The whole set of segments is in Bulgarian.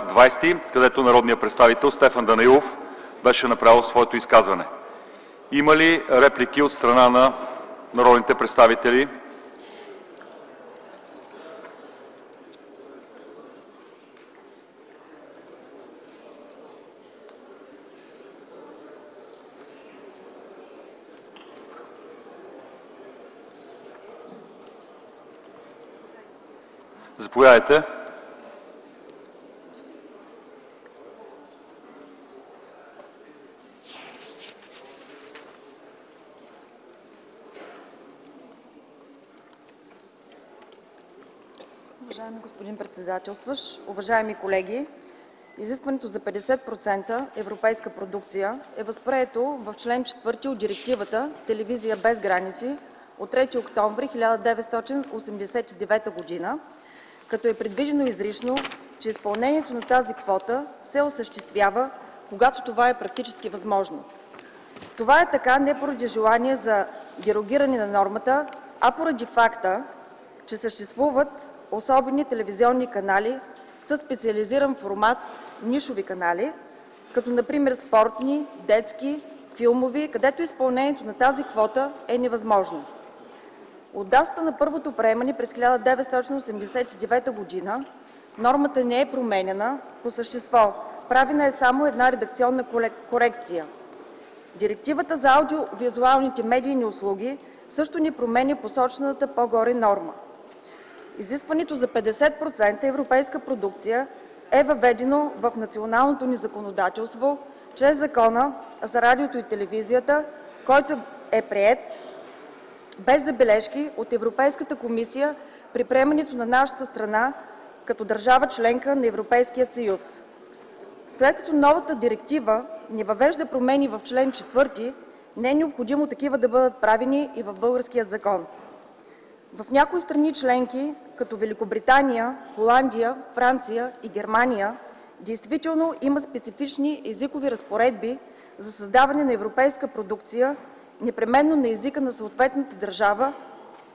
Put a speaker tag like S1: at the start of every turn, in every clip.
S1: 20, където народният представител Стефан Данаилов беше направил своето изказване. Има ли реплики от страна на народните представители? Заповядайте.
S2: Уважаеми господин председателстващ, уважаеми колеги! Изискването за 50% европейска продукция е възприето в член 4 от Директивата „Телевизия без граници” от 3 октомври 1989 г., като е предвидено изрично, че изпълнението на тази квота се осъществява, когато това е практически възможно. Това е така не поради желание за дерогиране на нормата, а поради факта, че съществуват особени телевизионни канали със специализиран формат нишови канали, като например спортни, детски, филмови, където изпълнението на тази квота е невъзможно. От датата на първото приемане през 1989 г. нормата не е променяна по същество. Правена е само една редакционна корекция. Директивата за аудиовизуалните медийни услуги също не променя посочената по-горе норма. Изискването за 50% европейска продукция е въведено в националното ни законодателство чрез Закона за радиото и телевизията, който е приет без забележки от Европейската комисия при приемането на нашата страна като държава членка на Европейския съюз. След като новата директива не въвежда промени в член 4, не е необходимо такива да бъдат правени и в българския закон. В някои страни членки, като Великобритания, Холандия, Франция и Германия, действително има специфични езикови разпоредби за създаване на европейска продукция, непременно на езика на съответната държава,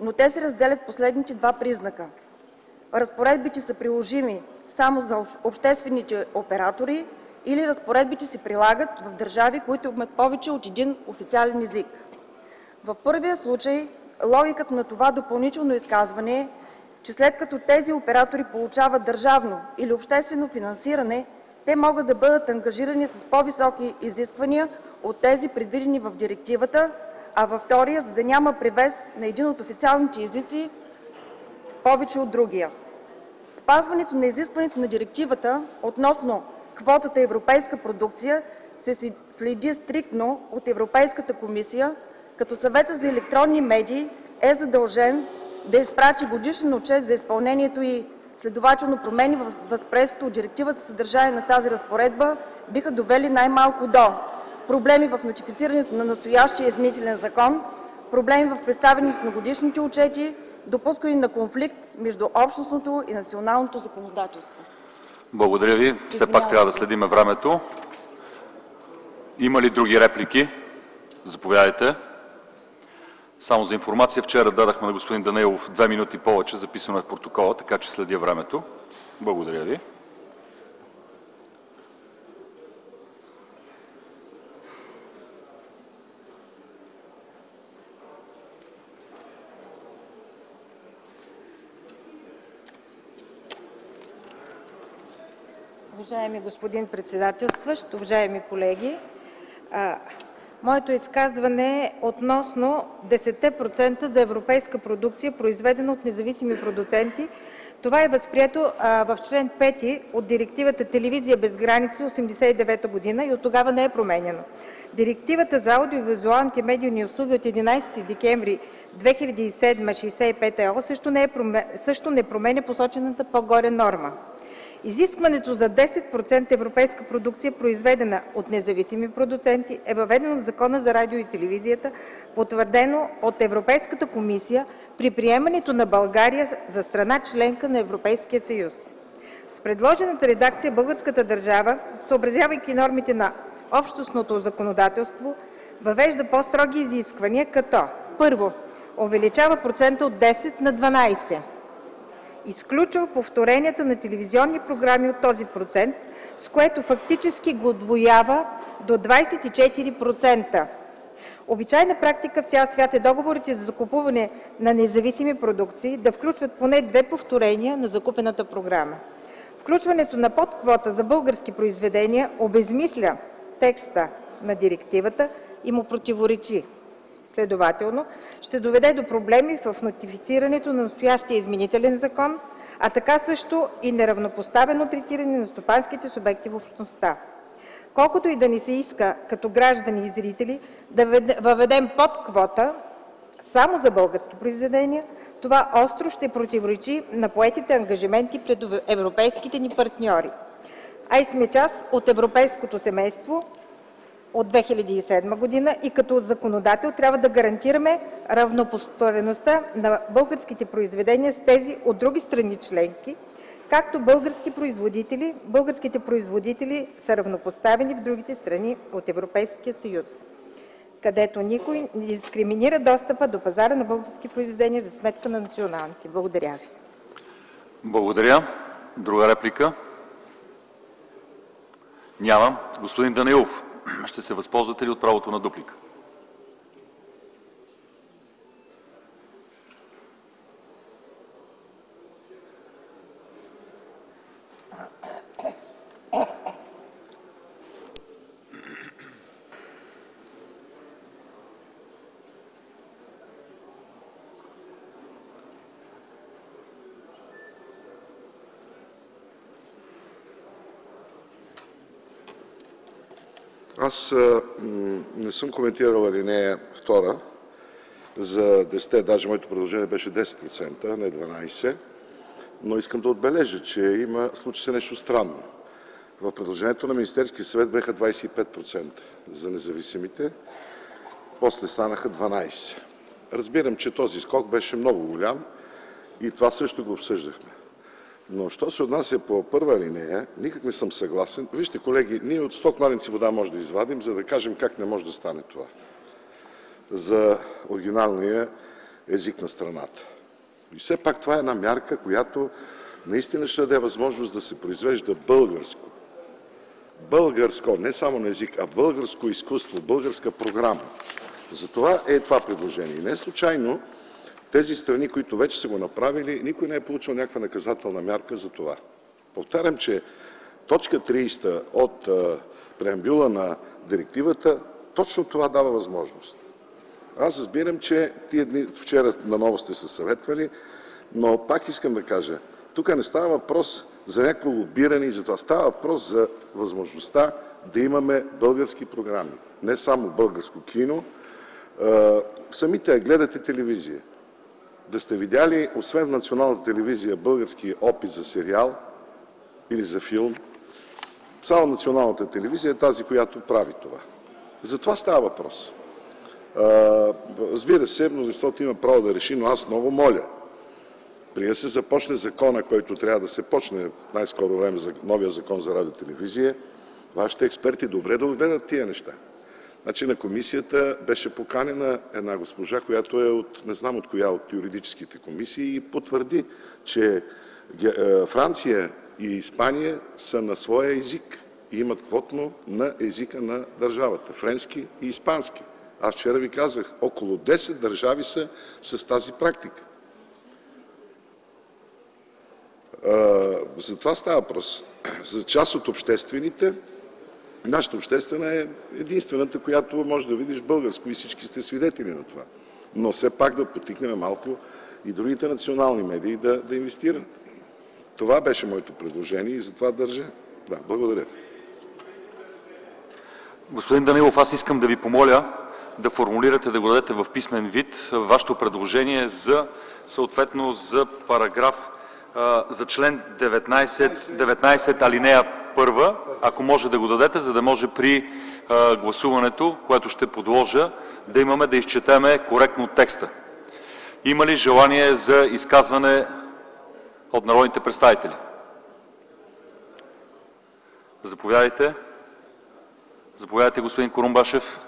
S2: но те се разделят по следните два признака. Разпоредбите са приложими само за обществените оператори или разпоредбите се прилагат в държави, които имат повече от един официален език. В първия случай логиката на това допълнително изказване е, че след като тези оператори получават държавно или обществено финансиране, те могат да бъдат ангажирани с по-високи изисквания от тези, предвидени в директивата, а във втория, за да няма превес на един от официалните езици повече от другия. Спазването на изискването на директивата относно квотата европейска продукция се следи стриктно от Европейската комисия, като Съветът за електронни медии е задължен да изпрати годишен отчет за изпълнението и следователно промени в възприетото от директивата съдържание на тази разпоредба биха довели най-малко до проблеми в нотифицирането на настоящия изменителен закон, проблеми в представянето на годишните отчети, допускане на конфликт между общностното и националното законодателство.
S1: Благодаря ви. Все пак трябва да следим времето. Има ли други реплики? Заповядайте. Само за информация, вчера дадахме на господин Данаилов 2 минути повече, записано в протокола, така че следя времето. Благодаря ви.
S3: Уважаеми господин председателстващ, уважаеми колеги! Моето изказване е относно 10% за европейска продукция, произведена от независими продуценти. Това е възприето в член 5 от Директивата „Телевизия без граници” 1989 г. и оттогава не е променяно. Директивата за аудиовизуалните медийни услуги от 11 декември 2007 65/ЕО също не променя посочената по-горе норма. Изискването за 10% европейска продукция, произведена от независими продуценти, е въведено в Закона за радио и телевизията, потвърдено от Европейската комисия при приемането на България за страна членка на Европейския съюз. С предложената редакция българската държава, съобразявайки нормите на общностното законодателство, въвежда по-строги изисквания, като: първо, увеличава процента от 10 на 12 изключва повторенията на телевизионни програми от този процент, с което фактически го удвоява до 24%. Обичайна практика в цял свят е договорите за закупуване на независими продукции да включват поне 2 повторения на закупената програма. Включването на подквота за български произведения обезсмисля текста на директивата и му противоречи. Следователно ще доведе до проблеми в нотифицирането на настоящия изменителен закон, а така също и неравнопоставено третиране на стопанските субекти в общността. Колкото и да ни се иска като граждани и зрители да въведем подквота само за български произведения, това остро ще противоречи на поетите ангажименти пред европейските ни партньори. А и сме част от европейското семейство от 2007 година и като законодател трябва да гарантираме равнопоставеността на българските произведения с тези от други страни членки, както българските производители са равнопоставени в другите страни от Европейския съюз, където никой не дискриминира достъпа до пазара на български произведения за сметка на националните. Благодаря ви.
S1: Благодаря. Друга реплика? Няма. Господин Данаилов, ще се възползвате ли от правото на дуплика?
S4: Аз не съм коментирал алинея 2 за 10, даже моето предложение беше 10%, а не 12%, но искам да отбележа, че случи се нещо странно. В предложението на Министерския съвет бяха 25% за независимите, после станаха 12%. Разбирам, че този скок беше много голям и това също го обсъждахме. Но що се отнася по първа алинея, никак не съм съгласен. Вижте, колеги, ние от 100 кладенци вода може да извадим, за да кажем как не може да стане това за оригиналния език на страната. И все пак това е една мярка, която наистина ще даде възможност да се произвежда българско. Българско, не само на език, а българско изкуство, българска програма. Затова е това предложение. И не случайно тези страни, които вече са го направили, никой не е получил някаква наказателна мярка за това. Повтарям, че точка 30 от преамбюла на директивата точно това дава възможност. Аз разбирам, че тия дни вчера наново сте се съветвали, но пак искам да кажа, тук не става въпрос за някакво лобиране и за това. Става въпрос за възможността да имаме български програми. Не само българско кино. Самите гледате телевизия. Да сте видяли, освен в националната телевизия, български опит за сериал или за филм, само националната телевизия е тази, която прави това. За това става въпрос. Разбира се, мнозинството има право да реши, но аз много моля, преди да се започне закона, който трябва да се почне в най-скоро време, за новия закон за радио и телевизия, вашите експерти добре да отгледат тия неща. Значи на комисията беше поканена една госпожа, която е от, не знам от коя, от юридическите комисии и потвърди, че Франция и Испания са на своя език и имат квотно на езика на държавата. Френски и испански. Аз вчера ви казах, около 10 държави са с тази практика. За това става въпрос. За част от обществените, нашата обществена е единствената, която може да видиш българско и всички сте свидетели на това. Но все пак да потикнем малко и другите национални медии да инвестират. Това беше моето предложение и затова държа. Да, благодаря.
S1: Господин Данилов, аз искам да ви помоля да формулирате, да го дадете в писмен вид вашето предложение за съответно за параграф, за член 19 алинея 1, ако може да го дадете, за да може при гласуването, което ще подложа, да имаме да изчетеме коректно текста. Има ли желание за изказване от народните представители? Заповядайте. Заповядайте, господин Курумбашев.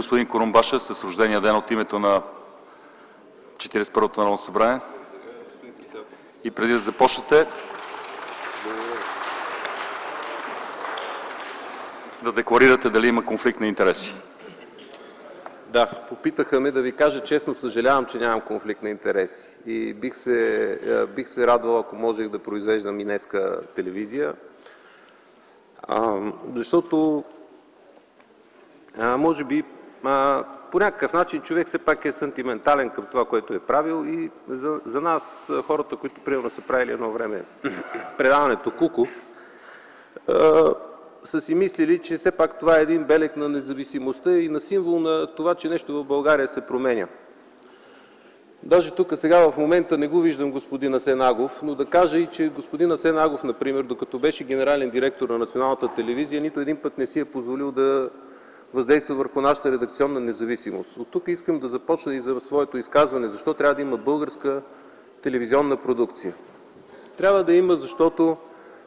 S1: господин Курумбашев с рождения ден от името на 41-то Народно събрание. И преди да започнете, да декларирате дали има конфликт на интереси.
S5: Да, попитаха ме, да ви кажа честно, съжалявам, че нямам конфликт на интереси. И бих се радвал, ако можех да произвеждам и днеска телевизия. Защото може би по някакъв начин човек все пак е сантиментален към това, което е правил, и за нас, хората, които примерно са правили едно време предаването Куку, са си мислили, че все пак това е един белег на независимостта и на символ на това, че нещо в България се променя. Даже тук сега в момента не го виждам господин Асен Агов, но да кажа и, че господин Асен Агов, например, докато беше генерален директор на Националната телевизия, нито един път не си е позволил да въздейства върху нашата редакционна независимост. От тук искам да започна и за своето изказване. Защо трябва да има българска телевизионна продукция? Трябва да има, защото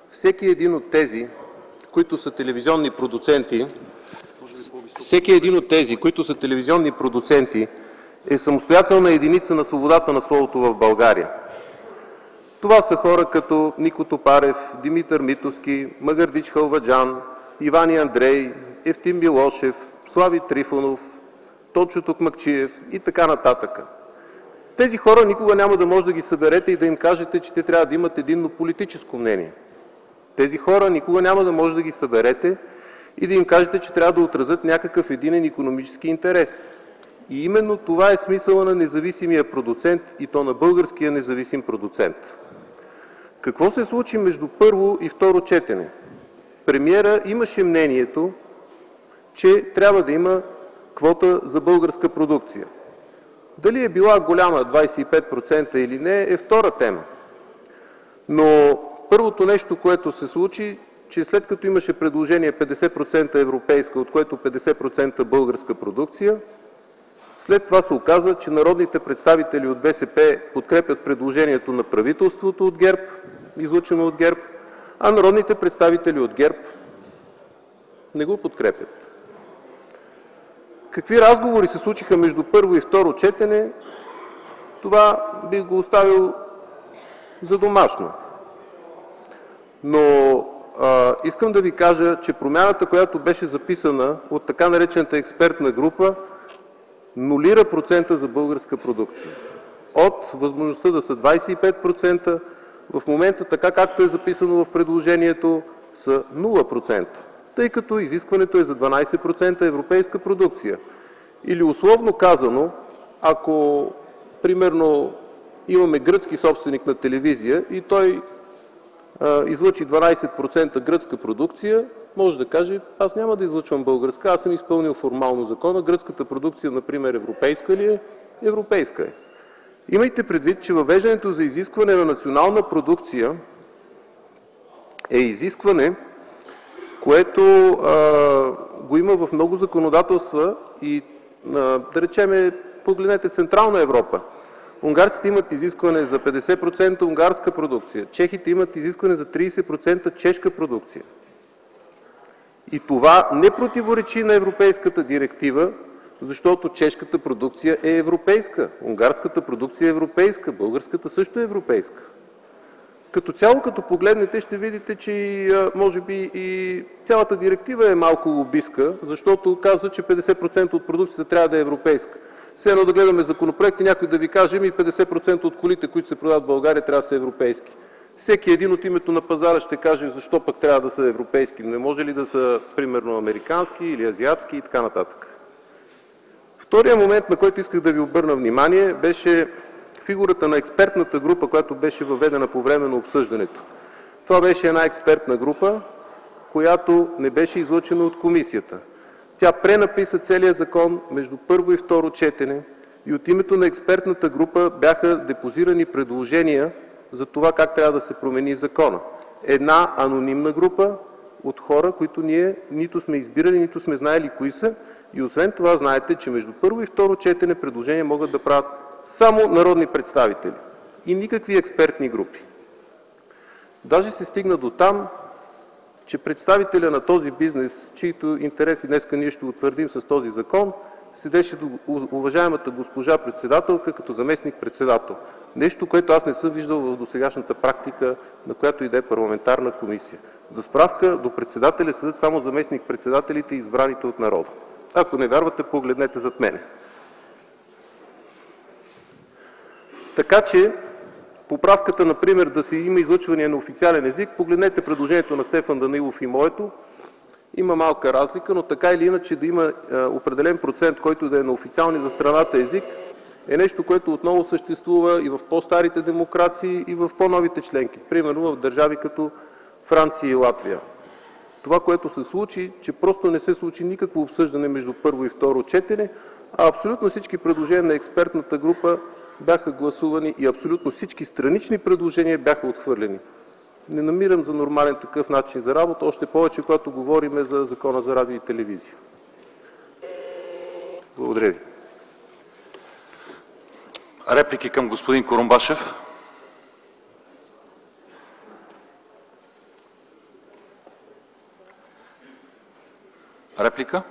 S5: всеки един от тези, които са телевизионни продуценти, е самостоятелна единица на свободата на словото в България. Това са хора като Нико Топарев, Димитър Митовски, Магърдич Халваджан, Иван Андрей, Евтим Милошев, Слави Трифонов, Тончо Токмакчиев и така нататък. Тези хора никога няма да може да ги съберете и да им кажете, че те трябва да имат единно политическо мнение. Тези хора никога няма да може да ги съберете и да им кажете, че трябва да отразят някакъв единен икономически интерес. И именно това е смисъла на независимия продуцент, и то на българския независим продуцент. Какво се случи между първо и второ четене? Премиера имаше мнението, че трябва да има квота за българска продукция. Дали е била голяма 25% или не, е втора тема. Но първото нещо, което се случи, че след като имаше предложение 50% европейска, от което 50% българска продукция, след това се оказа, че народните представители от БСП подкрепят предложението на правителството от ГЕРБ, излъчено от ГЕРБ, а народните представители от ГЕРБ не го подкрепят. Какви разговори се случиха между първо и второ четене, това бих го оставил за домашно. Но искам да ви кажа, че промяната, която беше записана от така наречената експертна група, нулира процента за българска продукция. От възможността да са 25%, в момента, така както е записано в предложението, са 0%, тъй като изискването е за 12% европейска продукция. Или условно казано, ако примерно имаме гръцки собственик на телевизия и той излъчи 12% гръцка продукция, може да каже: аз няма да излъчвам българска, аз съм изпълнил формално закона, гръцката продукция, например, европейска ли е? Европейска е. Имайте предвид, че въвеждането за изискване на национална продукция е изискване, което го има в много законодателства и, да речем, погледнете Централна Европа. Унгарците имат изискване за 50% унгарска продукция, чехите имат изискване за 30% чешка продукция. И това не противоречи на европейската директива, защото чешката продукция е европейска, унгарската продукция е европейска, българската също е европейска. Като цяло, като погледнете, ще видите, че може би и цялата директива е малко лобистка, защото казва, че 50% от продукцията трябва да е европейска. Все едно да гледаме законопроект и някой да ви каже: и 50% от колите, които се продават в България, трябва да са европейски. Всеки един от името на пазара ще каже защо пък трябва да са европейски. Не може ли да са, примерно, американски или азиатски и така нататък. Втория момент, на който исках да ви обърна внимание, беше фигурата на експертната група, която беше въведена по време на обсъждането. Това беше една експертна група, която не беше излъчена от комисията. Тя пренаписа целия закон между първо и второ четене и от името на експертната група бяха депозирани предложения за това как трябва да се промени закона. Една анонимна група от хора, които ние нито сме избирали, нито сме знаели кои са, и освен това знаете, че между първо и второ четене предложения могат да правят само народни представители и никакви експертни групи. Даже се стигна до там, че представителя на този бизнес, чието интереси днеска ние ще утвърдим с този закон, седеше до уважаемата госпожа председателка като заместник-председател. Нещо, което аз не съм виждал в досегашната практика на която и да е парламентарна комисия. За справка, до председателя седят само заместник-председателите и избраните от народа. Ако не вярвате, погледнете зад мене. Така че поправката, например, да си има излъчване на официален език, погледнете предложението на Стефан Данаилов и моето. Има малка разлика, но така или иначе да има определен процент, който да е на официални за страната език, е нещо, което отново съществува и в по-старите демокрации, и в по-новите членки. Примерно в държави като Франция и Латвия. Това, което се случи, че просто не се случи никакво обсъждане между първо и второ четене, а абсолютно всички предложения на експертната група бяха гласувани и абсолютно всички странични предложения бяха отхвърлени. Не намирам за нормален такъв начин за работа, още повече, когато говорим за Закона за радио и телевизия. Благодаря ви.
S1: Реплики към господин Курумбашев? Реплика?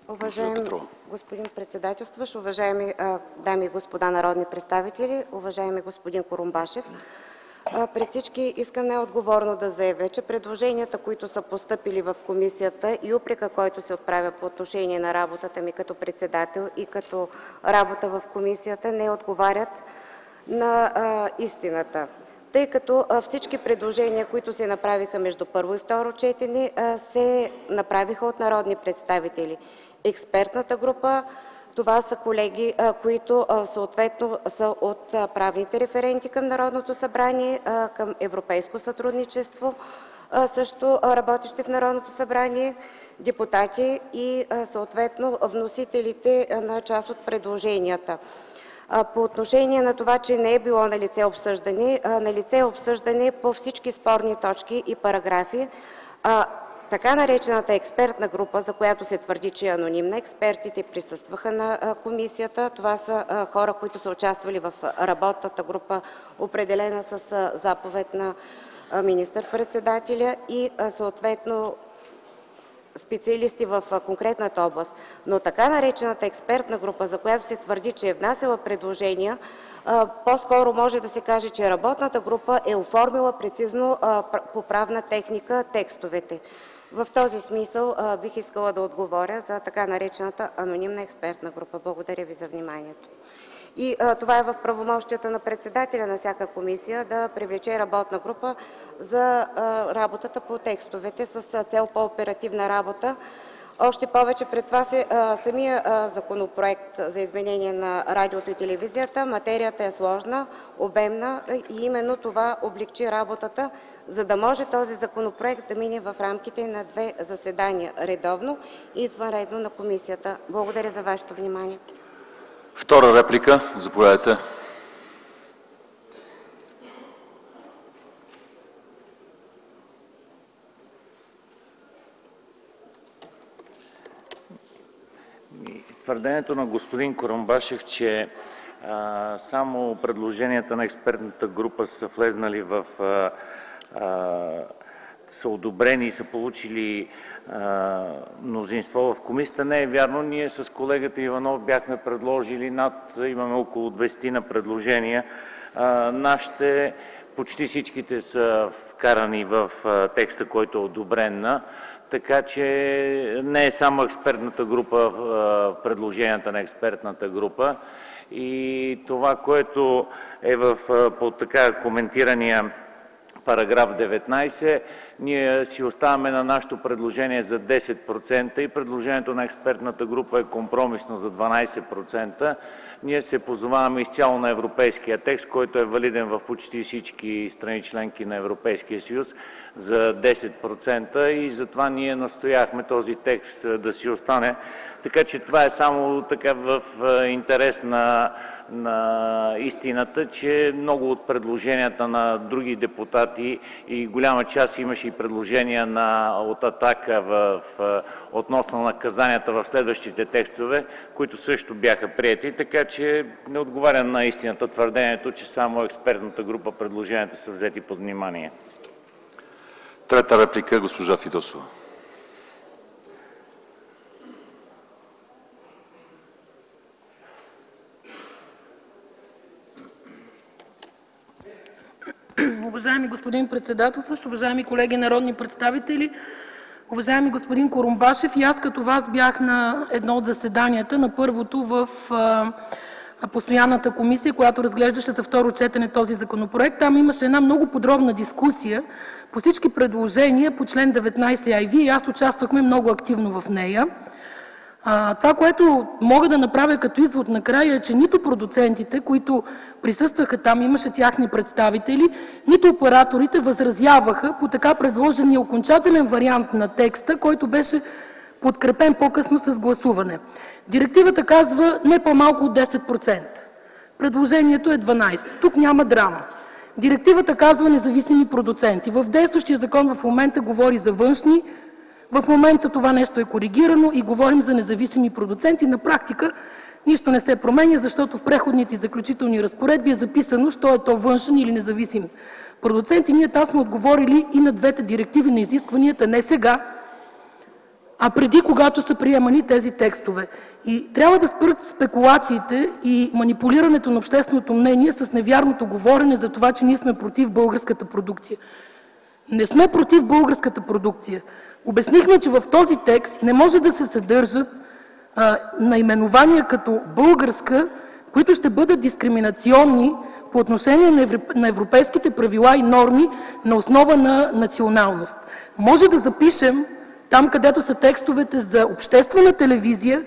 S6: Уважаеми господин председателстващ, уважаеми дами и господа народни представители, уважаеми господин Курумбашев! Пред всички искам най-отговорно да заявя, че предложенията, които са постъпили в комисията и упрека, който се отправя по отношение на работата ми като председател и като работа в комисията, не отговарят на истината. Тъй като всички предложения, които се направиха между първо и второ четене, се направиха от народни представители. Експертната група, това са колеги, които съответно са от правните референти към Народното събрание, към европейско сътрудничество, също работещи в Народното събрание, депутати и съответно вносителите на част от предложенията. По отношение на това, че не е било налице обсъждане, налице е обсъждане по всички спорни точки и параграфи. Така наречената експертна група, за която се твърди, че е анонимна, експертите присъстваха на комисията. Това са хора, които са участвали в работната група, определена с заповед на министър-председателя и съответно специалисти в конкретната област. Но така наречената експертна група, за която се твърди, че е внасяла предложения, по-скоро може да се каже, че работната група е оформила прецизно по правна техника текстовете. В този смисъл бих искала да отговоря за така наречената анонимна експертна група. Благодаря ви за вниманието. И това е в правомощията на председателя на всяка комисия да привлече работна група за работата по текстовете с цел по-оперативна работа. Още повече пред вас е самия законопроект за изменение на радиото и телевизията. Материята е сложна, обемна и именно това облекчи работата, за да може този законопроект да мине в рамките на 2 заседания – редовно и извънредно на комисията. Благодаря за вашето внимание.
S1: Втора реплика, заповядайте.
S7: Твърдението на господин Курумбашев, че само предложенията на експертната група са влезнали в са одобрени и са получили мнозинство в комисията, не е вярно. Ние с колегата Иванов бяхме предложили имаме около 20 предложения. Нашите почти всичките са вкарани в текста, който е одобрен. Така че не е само експертната група, предложенията на експертната група. И това, което е по така коментирания параграф 19, ние си оставаме на нашето предложение за 10% и предложението на експертната група е компромисно за 12%. Ние се позоваваме изцяло на европейския текст, който е валиден в почти всички страни членки на Европейския съюз за 10% и затова ние настояхме този текст да си остане. Така че това е само така в интерес на истината, че много от предложенията на други депутати и голяма част имаше и предложения от „Атака” относно наказанията в следващите текстове, които също бяха приети. Така че не отговаря на истината твърдението, че само експертната група предложенията са взети под внимание.
S1: Трета реплика, госпожа Фидосова.
S8: Уважаеми господин председателстващ, уважаеми колеги народни представители, уважаеми господин Курумбашев! И аз като Вас бях на едно от заседанията, на първото в постоянната комисия, която разглеждаше за второ четене този законопроект. Там имаше една много подробна дискусия по всички предложения по чл. 19а и Вие и аз участвахме много активно в нея. Това, което мога да направя като извод накрая, е, че нито продуцентите, които присъстваха там, имаше техни представители, нито операторите възразяваха по така предложения окончателен вариант на текста, който беше подкрепен по-късно с гласуване. Директивата казва не по-малко от 10%. Предложението е 12%. Тук няма драма. Директивата казва независими продуценти. В действащия закон в момента говори за външни. В момента това нещо е коригирано и говорим за независими продуценти. На практика нищо не се променя, защото в преходните и заключителни разпоредби е записано, що е то външен или независим продуцент. И ние там сме отговорили и на двете директиви на изискванията не сега, а преди, когато са приемани тези текстове. И трябва да спрат спекулациите и манипулирането на общественото мнение с невярното говорене за това, че ние сме против българската продукция. Не сме против българската продукция. Обяснихме, че в този текст не може да се съдържат наименования като българска, които ще бъдат дискриминационни по отношение на европейските правила и норми на основа на националност. Може да запишем там, където са текстовете за обществена телевизия,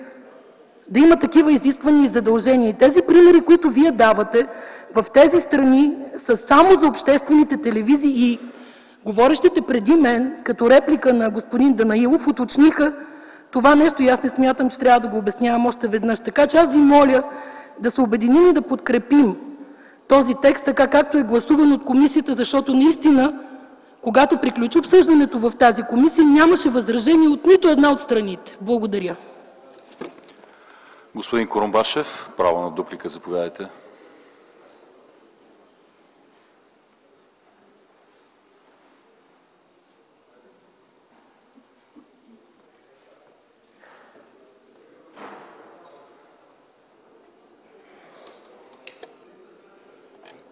S8: да има такива изисквания и задължения. И тези примери, които Вие давате в тези страни, са само за обществените телевизии. И говорещите преди мен, като реплика на господин Данаилов, уточниха това нещо и аз не смятам, че трябва да го обяснявам още веднъж. Така че аз ви моля да се обединим и да подкрепим този текст, така както е гласуван от комисията, защото наистина, когато приключи обсъждането в тази комисия, нямаше възражение от нито една от страните. Благодаря.
S1: Господин Курумбашев, право на дуплика, заповядайте.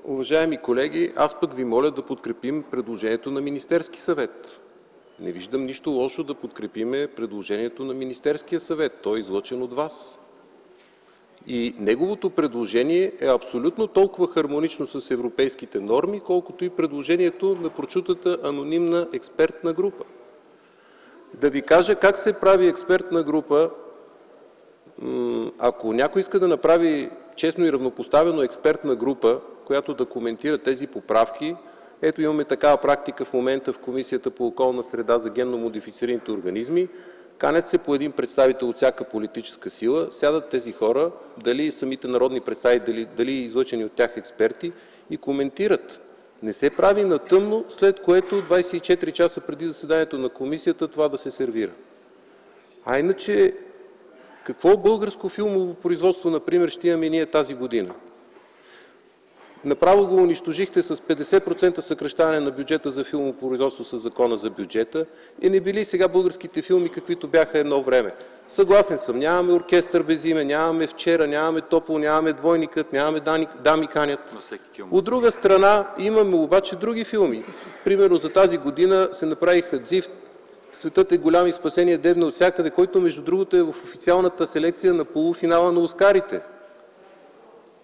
S5: Уважаеми колеги, аз пък ви моля да подкрепим предложението на Министерския съвет. Не виждам нищо лошо да подкрепим предложението на Министерския съвет. То е излъчено от вас. И неговото предложение е абсолютно толкова хармонично с европейските норми, колкото и предложението на прочутата анонимна експертна група. Да ви кажа как се прави експертна група. Ако някой иска да направи честно и равнопоставено експертна група, която да коментира тези поправки, ето имаме такава практика в момента в Комисията по околна среда за генно модифицираните организми. Канят се по един представител от всяка политическа сила, сядат тези хора, дали самите народни представители, дали излъчени от тях експерти, и коментират. Не се прави на тъмно, след което 24 часа преди заседанието на комисията това да се сервира. А иначе, какво българско филмово производство, например, ще имаме ние тази година? Направо го унищожихте с 50% съкращаване на бюджета за филмово производство със Закона за бюджета. И не били сега българските филми, каквито бяха едно време. Съгласен съм, нямаме Оркестър без име, нямаме Вчера, нямаме Топло, нямаме Двойникът, нямаме Дами канят. От друга страна имаме обаче други филми. Примерно за тази година се направиха Дзифт, Светът е голям и спасение дебне от всякъде, който между другото е в официалната селекция на полуфинала на Оскарите.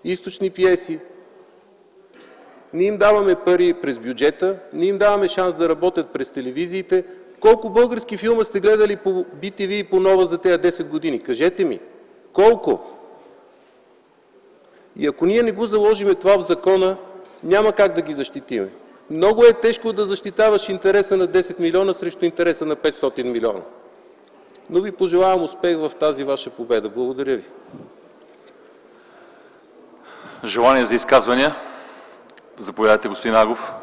S5: Източни пиеси. Не им даваме пари през бюджета, не им даваме шанс да работят през телевизиите. Колко български филма сте гледали по BTV и по Нова за тези 10 години? Кажете ми. Колко? И ако ние не го заложиме това в закона, няма как да ги защитиме. Много е тежко да защитаваш интереса на 10 милиона срещу интереса на 500 милиона. Но ви пожелавам успех в тази ваша победа. Благодаря ви.
S1: Желание за изказвания? Заповядайте, господин Агов.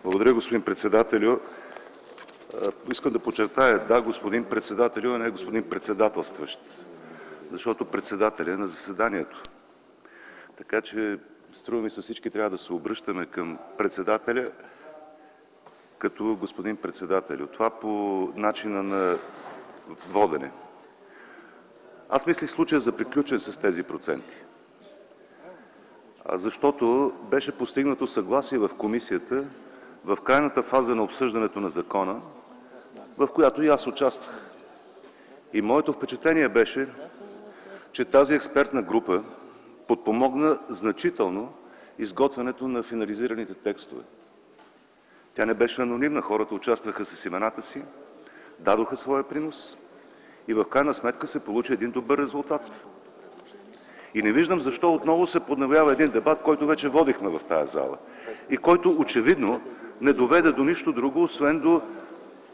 S4: Благодаря, господин председателю. Искам да подчертая, да, господин председателю, а не господин председателстващ, защото председателят е на заседанието. Така че, струва ми се, всички трябва да се обръщаме към председателя като господин председател. Това по начина на водене. Аз мислих случая за приключен с тези проценти, защото беше постигнато съгласие в комисията в крайната фаза на обсъждането на закона, в която и аз участвах. И моето впечатление беше, че тази експертна група подпомогна значително изготвянето на финализираните текстове. Тя не беше анонимна, хората участваха с имената си, дадоха своя принос и в крайна сметка се получи един добър резултат. И не виждам защо отново се подновява един дебат, който вече водихме в тая зала и който очевидно не доведе до нищо друго, освен до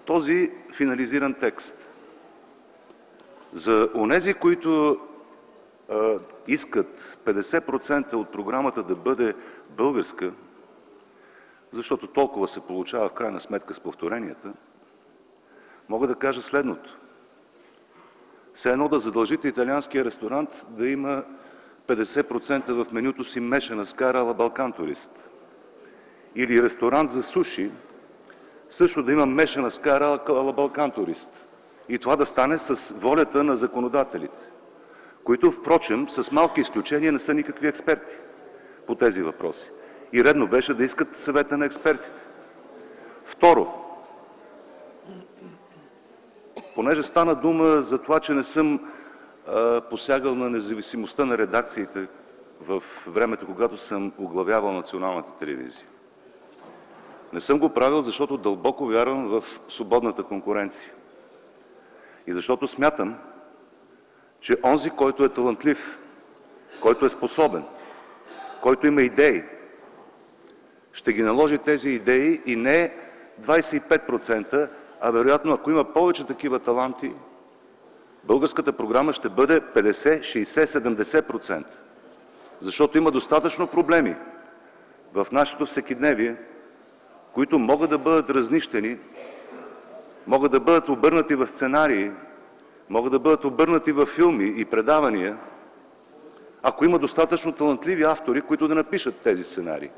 S4: този финализиран текст. За онези, които искат 50% от програмата да бъде българска, защото толкова се получава в крайна сметка с повторенията, мога да кажа следното. Все едно да задължите италианския ресторант да има 50% в менюто си мешана скара ала Балкан турист. Или ресторант за суши също да има мешана скара ала Балкан турист. И това да стане с волята на законодателите, които, впрочем, с малки изключения не са никакви експерти по тези въпроси. И редно беше да искат съвета на експертите. Второ, понеже стана дума за това, че не съм посягал на независимостта на редакциите в времето, когато съм оглавявал Националната телевизия. Не съм го правил, защото дълбоко вярвам в свободната конкуренция. И защото смятам, че онзи, който е талантлив, който е способен, който има идеи, ще ги наложи тези идеи и не 25%, а вероятно, ако има повече такива таланти, българската програма ще бъде 50, 60, 70%. Защото има достатъчно проблеми в нашето всекидневие, които могат да бъдат разнищени, могат да бъдат обърнати в сценарии, могат да бъдат обърнати в филми и предавания, ако има достатъчно талантливи автори, които да напишат тези сценарии.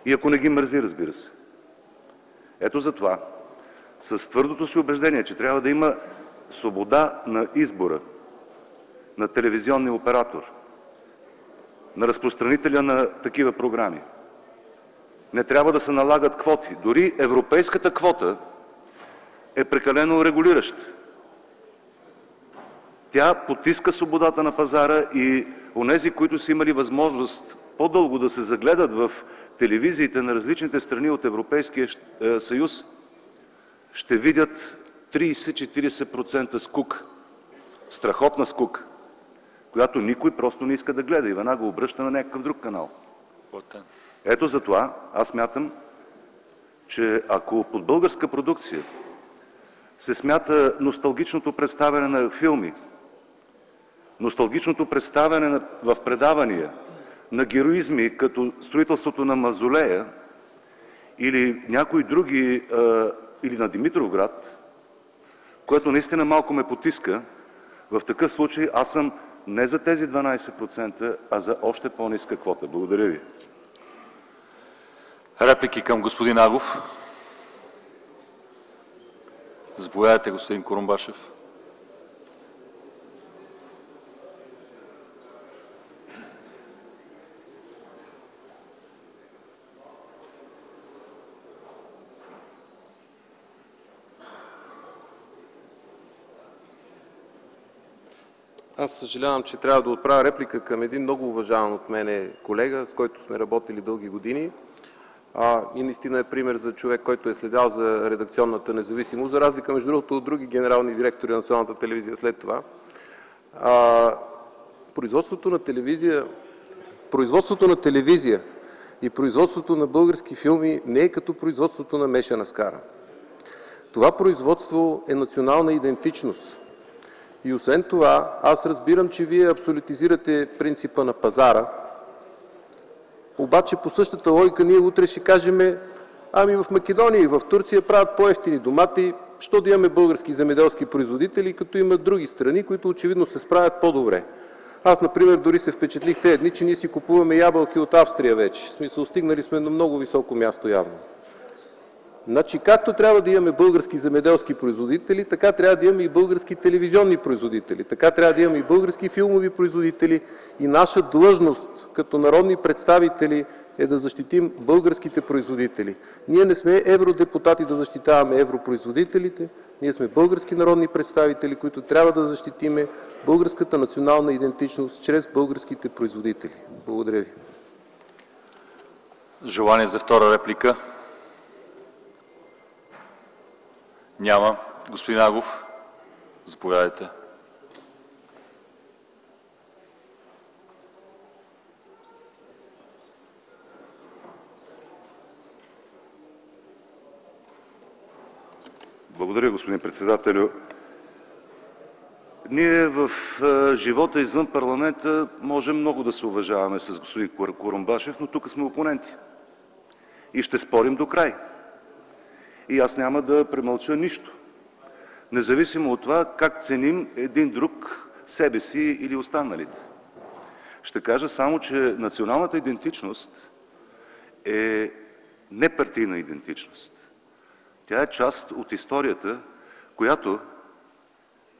S4: И ако не ги мързи, разбира се. Ето затова, с твърдото си убеждение, че трябва да има свобода на избора на телевизионния оператор, на разпространителя на такива програми, не трябва да се налагат квоти. Дори европейската квота е прекалено регулираща. Тя потиска свободата на пазара и онези, които са имали възможност по-дълго да се загледат в телевизиите на различните страни от Европейския съюз, ще видят 30-40% скука. Страхотна скука, която никой просто не иска да гледа и веднага го обръща на някакъв друг канал. Ето затова аз смятам, че ако под българска продукция се смята носталгичното представяне на филми, носталгичното представяне в предавания на героизми, като строителството на Мавзолея или някои други, или на Димитровград, което наистина малко ме потиска, в такъв случай аз съм не за тези 12%, а за още по-ниска квота. Благодаря ви.
S1: Реплики към господин Агов? Заповядайте, господин Курумбашев.
S5: Аз съжалявам, че трябва да отправя реплика към един много уважаван от мене колега, с който сме работили дълги години. И наистина е пример за човек, който е следял за редакционната независимост, за разлика, между другото, от други генерални директори на Националната телевизия след това. Производството на телевизия и производството на български филми не е като производството на мешана скара. Това производство е национална идентичност. И освен това, аз разбирам, че вие абсолютизирате принципа на пазара, обаче по същата логика ние утре ще кажем, ами в Македония и в Турция правят по-евтини домати, що да имаме български земеделски производители, като има други страни, които очевидно се справят по-добре. Аз, например, дори се впечатлих тези дни, че ние си купуваме ябълки от Австрия вече. В смисъл, стигнали сме на много високо място явно. Значи, както трябва да имаме български земеделски производители, така трябва да имаме и български телевизионни производители, така трябва да имаме и български филмови производители. И наша длъжност като народни представители е да защитим българските производители. Ние не сме евродепутати да защитаваме европроизводителите, ние сме български народни представители, които трябва да защитиме българската национална идентичност чрез българските производители. Благодаря ви.
S1: Желание за втора реплика? Няма. Господин Агов, заповядайте.
S9: Благодаря, господин председателю. Ние в живота извън парламента можем много да се уважаваме с господин Курумбашев, но тук сме опоненти и ще спорим до край. И аз няма да премълча нищо, независимо от това как ценим един друг, себе си или останалите. Ще кажа само, че националната идентичност е непартийна идентичност. Тя е част от историята, която,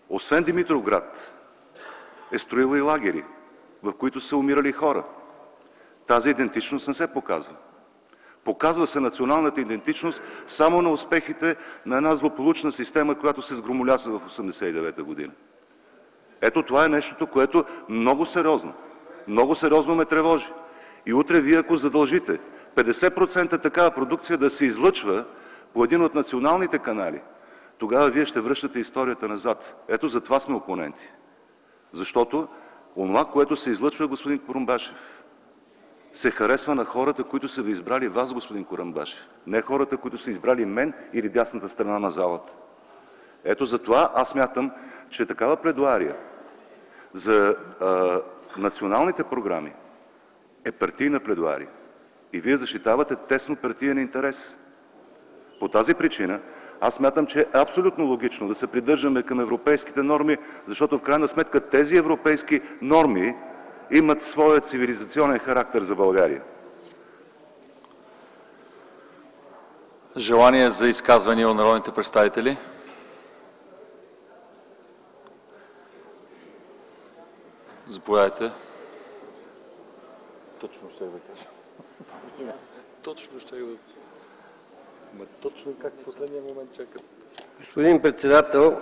S9: освен Димитровград, е строила и лагери, в които са умирали хора. Тази идентичност не се показва. Показва се националната идентичност само на успехите на една злополучна система, която се сгромоляса в 1989 година. Ето това е нещото, което много сериозно ме тревожи. И утре вие, ако задължите 50% такава продукция да се излъчва по един от националните канали, тогава вие ще връщате историята назад. Ето за това сме опоненти. Защото онова, което се излъчва, господин Курумбашев, се харесва на хората, които са ви избрали вас, господин Курумбашев. Не хората, които са избрали мен или дясната страна на залата. Ето за това аз смятам, че такава пледоария за националните програми е партийна пледоария. И вие защитавате тесно партиен интерес. По тази причина аз смятам, че е абсолютно логично да се придържаме към европейските норми, защото в крайна сметка тези европейски норми имат своя цивилизационен характер за България.
S1: Желание за изказвания от народните представители? Заповядайте. Точно ще да кажа. Точно ще да. Точно как в последния момент чакат.
S10: Господин председател,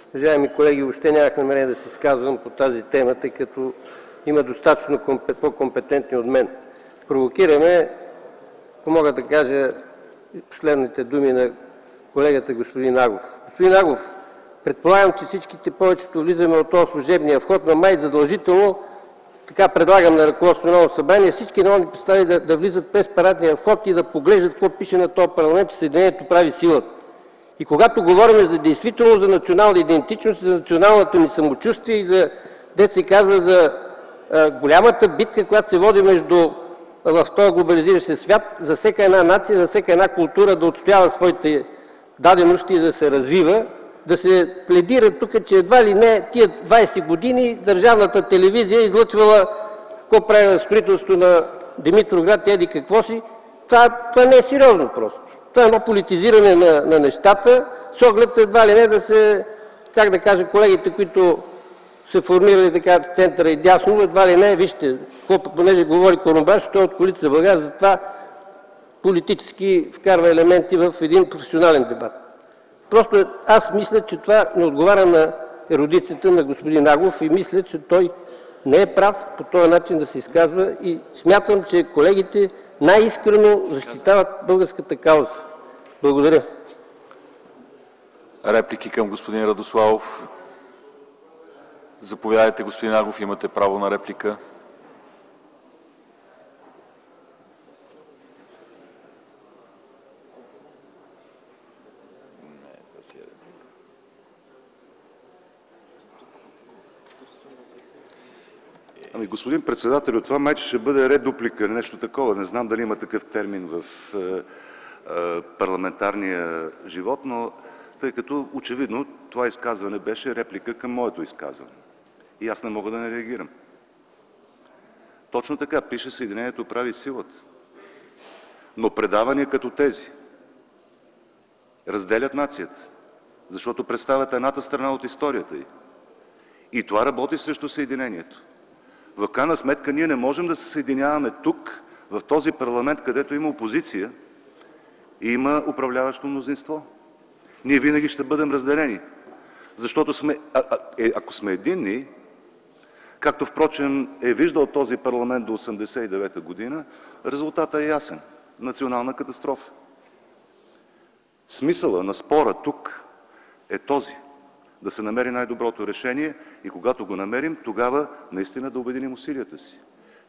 S10: уважаеми колеги, въобще нямах намерение да се изказвам по тази тема, тъй като има достатъчно по-компетентни от мен. Провокираме, ако мога да кажа последните думи на колегата господин Агов. Господин Агов, предполагам, че всичките повечето влизаме от този служебния вход, но май задължително, така предлагам на ръководството на Народното събрание, всички народни представители да влизат през парадния вход и да поглеждат какво пише на този парламент, че Съединението прави силата. И когато говорим за действително за национална идентичност, за националното ни самочувствие и за, дето се казва, за голямата битка, която се води в този глобализиращ се свят, за всяка една нация, за всяка една култура да отстоява своите дадености и да се развива, да се пледира тук, че едва ли не тия 20 години държавната телевизия излъчвала какво прави строителство на Димитровград, еди какво си. Това не е сериозно просто. Това е едно политизиране на нещата, с оглед едва ли не да се, как да кажа, колегите, които се формирали така в центъра и дясно, едва ли не, вижте, понеже говори Курумбашев, той е от Коалиция за България, затова политически вкарва елементи в един професионален дебат. Просто аз мисля, че това не отговаря на ерудицията на господин Агов и мисля, че той не е прав по този начин да се изказва и смятам, че колегите най-искрено защитават българската кауза. Благодаря.
S1: Реплики към господин Радославов? Заповядайте, господин Агов, имате право на реплика.
S9: Господин председател, това майче ще бъде редуплика, нещо такова. Не знам дали има такъв термин в парламентарния живот, но тъй като очевидно това изказване беше реплика към моето изказване. И аз не мога да не реагирам. Точно така пише: Съединението прави силата. Но предавания като тези разделят нацията, защото представят едната страна от историята й. И това работи срещу съединението. В крайна сметка ние не можем да се съединяваме тук, в този парламент, където има опозиция и има управляващо мнозинство. Ние винаги ще бъдем разделени. Защото ако сме единни, както впрочем е виждал този парламент до 1989 година, резултатът е ясен. Национална катастрофа. Смисъла на спора тук е този: да се намери най-доброто решение и когато го намерим, тогава наистина да обединим усилията си.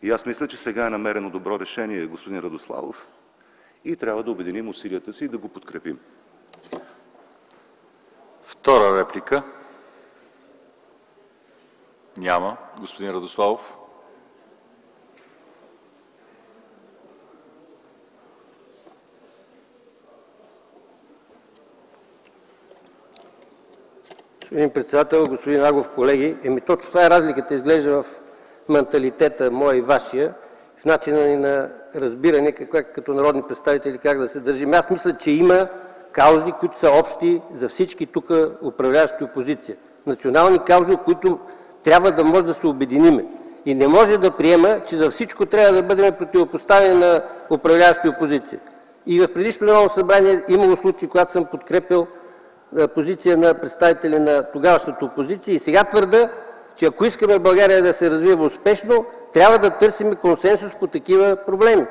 S9: И аз мисля, че сега е намерено добро решение, господин Радославов, и трябва да обединим усилията си и да го подкрепим.
S1: Втора реплика? Няма. Господин Радославов.
S10: Господин председател, господин Агов, колеги! Точно това е разликата, изглежда, в менталитета моя и вашия, в начина ни на разбиране като народни представители как да се държим. Аз мисля, че има каузи, които са общи за всички тук управляващи опозиция. Национални каузи, от които трябва да може да се обединиме. И не може да приема, че за всичко трябва да бъдем противопоставени на управляващи опозиция. И в предишното Народно събрание имало случаи, когато съм подкрепил позиция на представители на тогавашната опозиция. И сега твърда, че ако искаме България да се развива успешно, трябва да търсим консенсус по такива проблеми.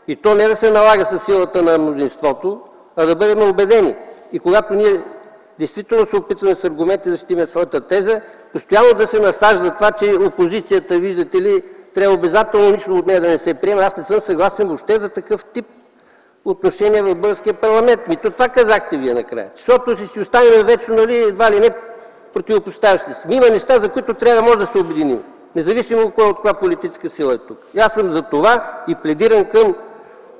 S10: И то не да се налага със силата на мнозинството, а да бъдем убедени. И когато ние действително се опитваме с аргументи да защитим своята теза, постоянно да се насажда това, че опозицията, виждате ли, трябва обязателно нищо от нея да не се приема. Аз не съм съгласен въобще за такъв тип отношения в българския парламент. То това казахте вие накрая. Защото си останем вечно, нали, едва ли не противопоставящи се. Има неща, за които трябва да може да се обединим. Независимо кой от каква политическа сила е тук. И аз съм за това и пледирам към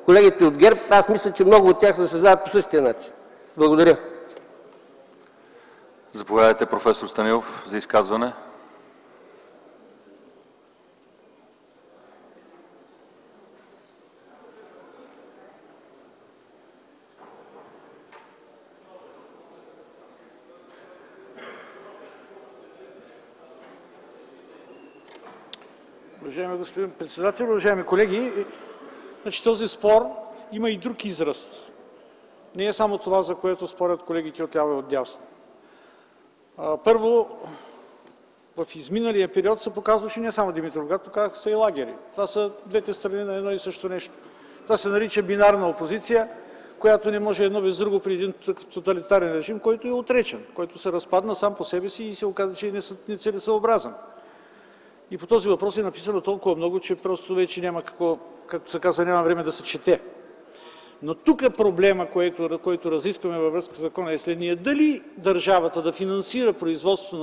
S10: колегите от ГЕРБ. Аз мисля, че много от тях се съжаляват по същия начин. Благодаря.
S1: Заповядайте, професор Станилов, за изказване.
S11: Уважаеми господин председател, уважаеми колеги! Този спор има и друг израз. Не е само това, за което спорят колегите отляво и отдясно. Първо, в изминалия период се показваше не само Димитровград, показаха се и лагери. Това са двете страни на едно и също нещо. Това се нарича бинарна опозиция, която не може едно без друго при един тоталитарен режим, който е отречен, който се разпадна сам по себе си и се оказа, че е нецелесъобразен. И по този въпрос е написано толкова много, че просто вече няма какво, както се казва, няма време да се чете. Но тук е проблема, който разискваме във връзка с закона, е следния: дали държавата да финансира производството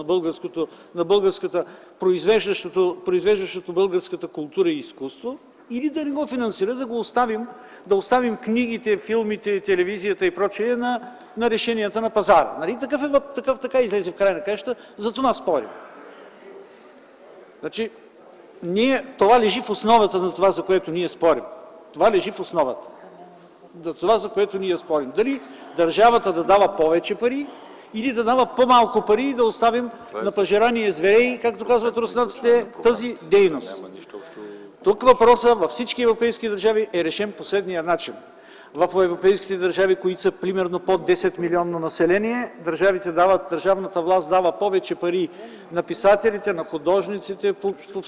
S11: на българската, произвеждащото българската култура и изкуство, или да не го финансира, да оставим книгите, филмите, телевизията и прочее на решенията на пазара. Нали? Така излезе в края на краищата, за това спорим. Значи, това лежи в основата на това, за което ние спорим. Това лежи в основата. За това, за което ние спорим. Дали държавата да дава повече пари или да дава по-малко пари и да оставим на пожерание зверей, както казват руснаците, тази дейност. Тук въпросът във всички европейски държави е решен последния начин. В европейските държави, които са примерно под 10 милионно население, държавната власт дава повече пари на писателите, на художниците, по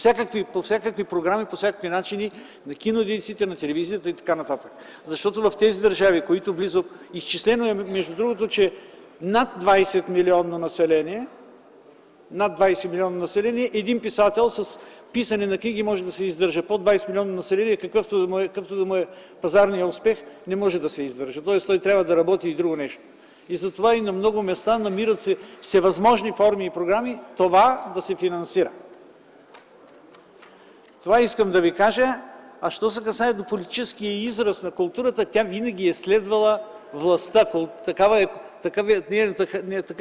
S11: всякакви програми, по всякакви начини, на кинодейците, на телевизията и така нататък. Защото в тези държави, които близо... Изчислено е, между другото, че над 20 милионно население, един писател с писане на книги може да се издържа. Под 20 милионно население, какъвто да му е пазарния успех, не може да се издържа. Тоест той трябва да работи и друго нещо. И затова и на много места намират се всевъзможни форми и програми това да се финансира. Това искам да ви кажа. А що се касае до политическия израз на културата, тя винаги е следвала властта. Такъв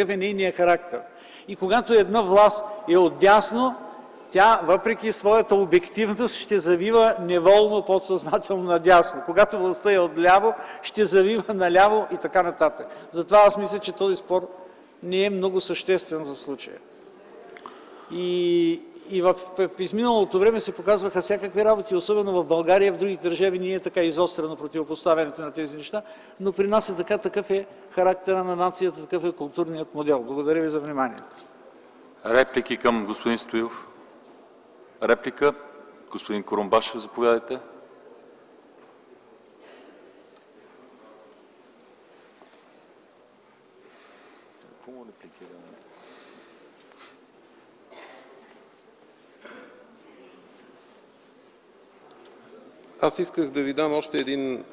S11: е нейният характер. И когато една власт е отдясно, тя, въпреки своята обективност, ще завива неволно, подсъзнателно надясно. Когато властта е отляво, ще завива наляво и така нататък. Затова аз мисля, че този спор не е много съществен за случая. И в изминалото време се показваха всякакви работи, особено в България. В другите държави не е така изострено противопоставянето на тези неща, но при нас е така, такъв е характера на нацията, такъв е културният модел. Благодаря ви за вниманието.
S1: Реплики към господин Стоилов? Реплика? Господин Курумбашев, заповядайте.
S5: Аз исках да ви дам още един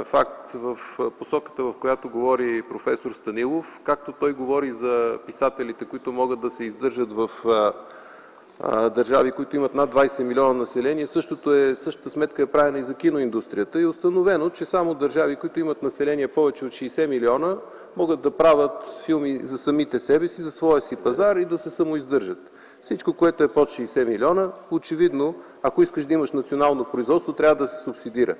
S5: факт в посоката, в която говори професор Станилов. Както той говори за писателите, които могат да се издържат в държави, които имат над 20 милиона население, същата сметка е правена и за киноиндустрията. И е установено, че само държави, които имат население повече от 60 милиона, могат да правят филми за самите себе си, за своя си пазар и да се самоиздържат. Всичко, което е под 60 милиона, очевидно, ако искаш да имаш национално производство, трябва да се субсидира.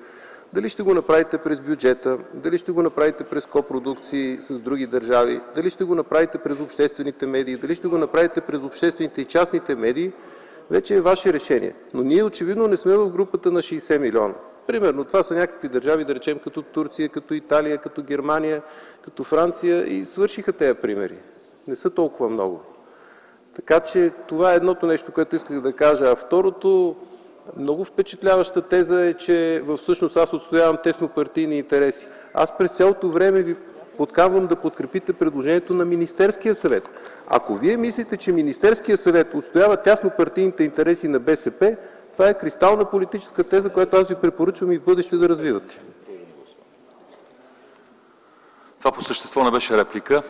S5: Дали ще го направите през бюджета, дали ще го направите през копродукции с други държави, дали ще го направите през обществените медии, дали ще го направите през обществените и частните медии, вече е ваше решение. Но ние очевидно не сме в групата на 60 милиона. Примерно, това са някакви държави, да речем, като Турция, като Италия, като Германия, като Франция и свършиха тези примери. Не са толкова много. Така че това е едното нещо, което исках да кажа. А второто, много впечатляваща теза е, че всъщност аз отстоявам теснопартийни интереси. Аз през цялото време ви подканвам да подкрепите предложението на Министерския съвет. Ако вие мислите, че Министерския съвет отстоява тяснопартийните интереси на БСП, това е кристална политическа теза, която аз ви препоръчвам и в бъдеще да развивате.
S1: Това по същество не беше реплика.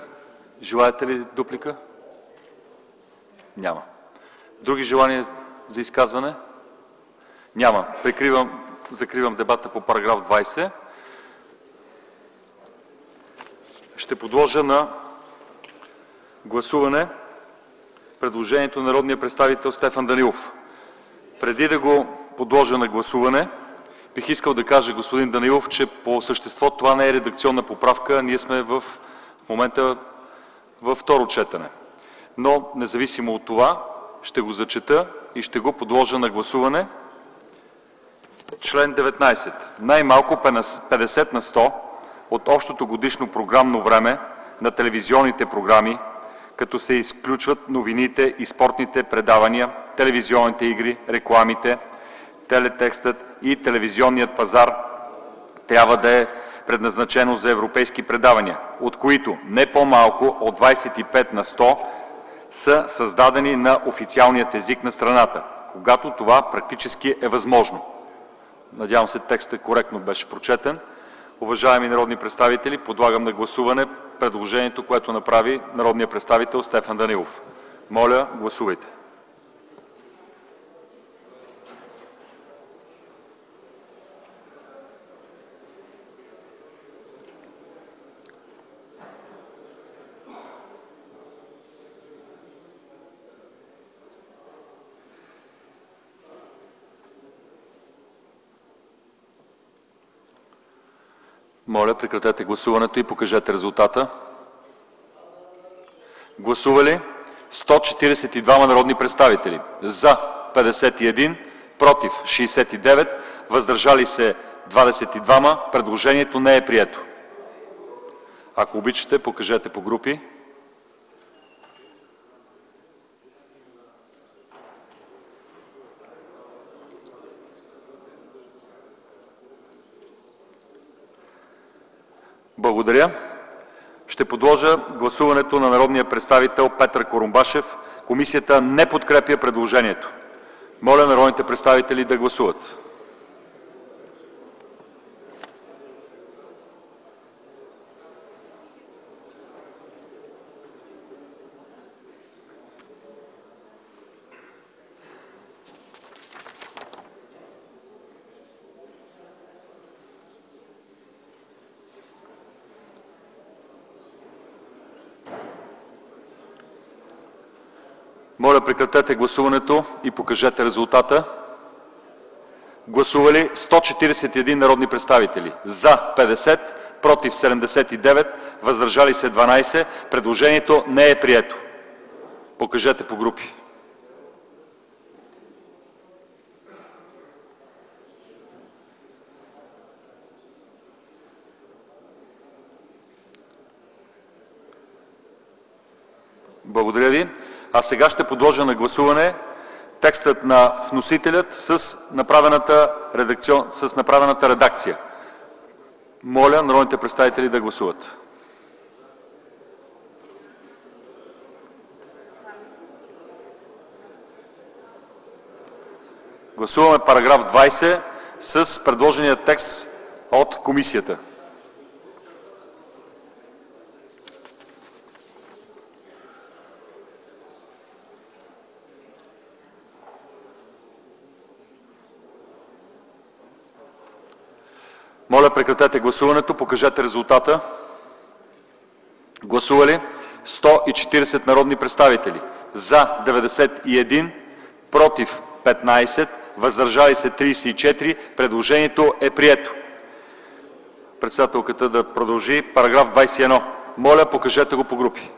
S1: Желаете ли дуплика? Няма. Други желания за изказване? Няма. Закривам дебата по параграф 20. Ще подложа на гласуване предложението на народния представител Стефан Данаилов. Преди да го подложа на гласуване, бих искал да кажа, господин Данаилов, че по същество това не е редакционна поправка. Ние сме в момента във второ четене. Но, независимо от това, ще го зачета и ще го подложа на гласуване. Член 19. Най-малко 50 на 100 от общото годишно програмно време на телевизионните програми, като се изключват новините и спортните предавания, телевизионните игри, рекламите, телетекстът и телевизионният пазар, трябва да е предназначено за европейски предавания, от които не по-малко от 25 на 100 са създадени на официалният език на страната, когато това практически е възможно. Надявам се, текстът коректно беше прочетен. Уважаеми народни представители, подлагам на гласуване предложението, което направи народният представител Стефан Данаилов. Моля, гласувайте. Моля, прекратете гласуването и покажете резултата. Гласували 142 народни представители. За 51, против 69, въздържали се 22. Предложението не е прието. Ако обичате, покажете по групи. Благодаря. Ще подложа гласуването на народния представител Петър Курумбашев. Комисията не подкрепя предложението. Моля народните представители да гласуват. Моля, прекратете гласуването и покажете резултата. Гласували 141 народни представители: за 50, против 79, въздържали се 12. Предложението не е прието. Покажете по групи. Благодаря ви. А сега ще подложа на гласуване текстът на вносителят с направената редакция. Моля народните представители да гласуват. Гласуваме параграф 20 с предложения текст от комисията. Моля, прекратете гласуването, покажете резултата. Гласували 140 народни представители: за 91, против 15, въздържали се 34. Предложението е прието. Председателката да продължи. Параграф 21. Моля, покажете го по групи.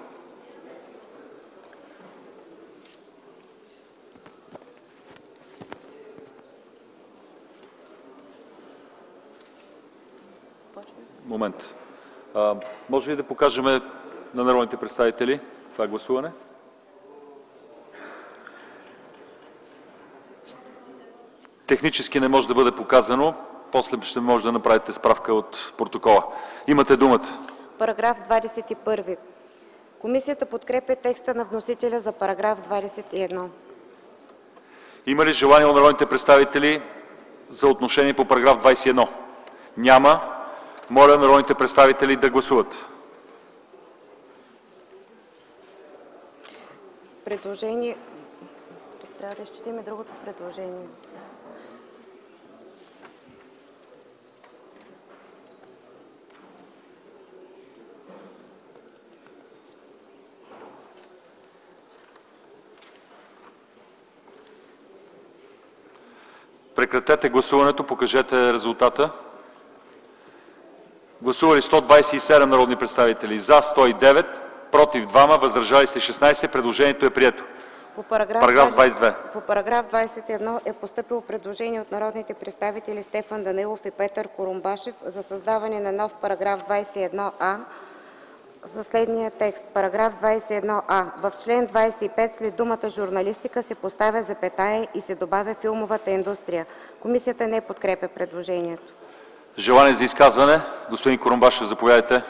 S1: Момент. Може ли да покажем на народните представители това гласуване? Технически не може да бъде показано. После ще може да направите справка от протокола. Имате думата.
S6: Параграф 21. Комисията подкрепя текста на вносителя за параграф 21.
S1: Има ли желание от народните представители за отношение по параграф 21? Няма. Моля народните представители да гласуват.
S6: Предложение. Тук трябва да изчетем и другото предложение.
S1: Прекратете гласуването, покажете резултата. Гласували 127 народни представители: за 109, против 2, въздържали се 16. Предложението е прието.
S6: По параграф
S1: 22.
S6: По параграф 21 е постъпило предложение от народните представители Стефан Данаилов и Петър Курумбашев за създаване на нов параграф 21а за следния текст: параграф 21а. В член 25 след думата журналистика се поставя запетая и се добавя филмовата индустрия. Комисията не подкрепя предложението.
S1: Желание за изказване? Господин Курумбашев, заповядайте.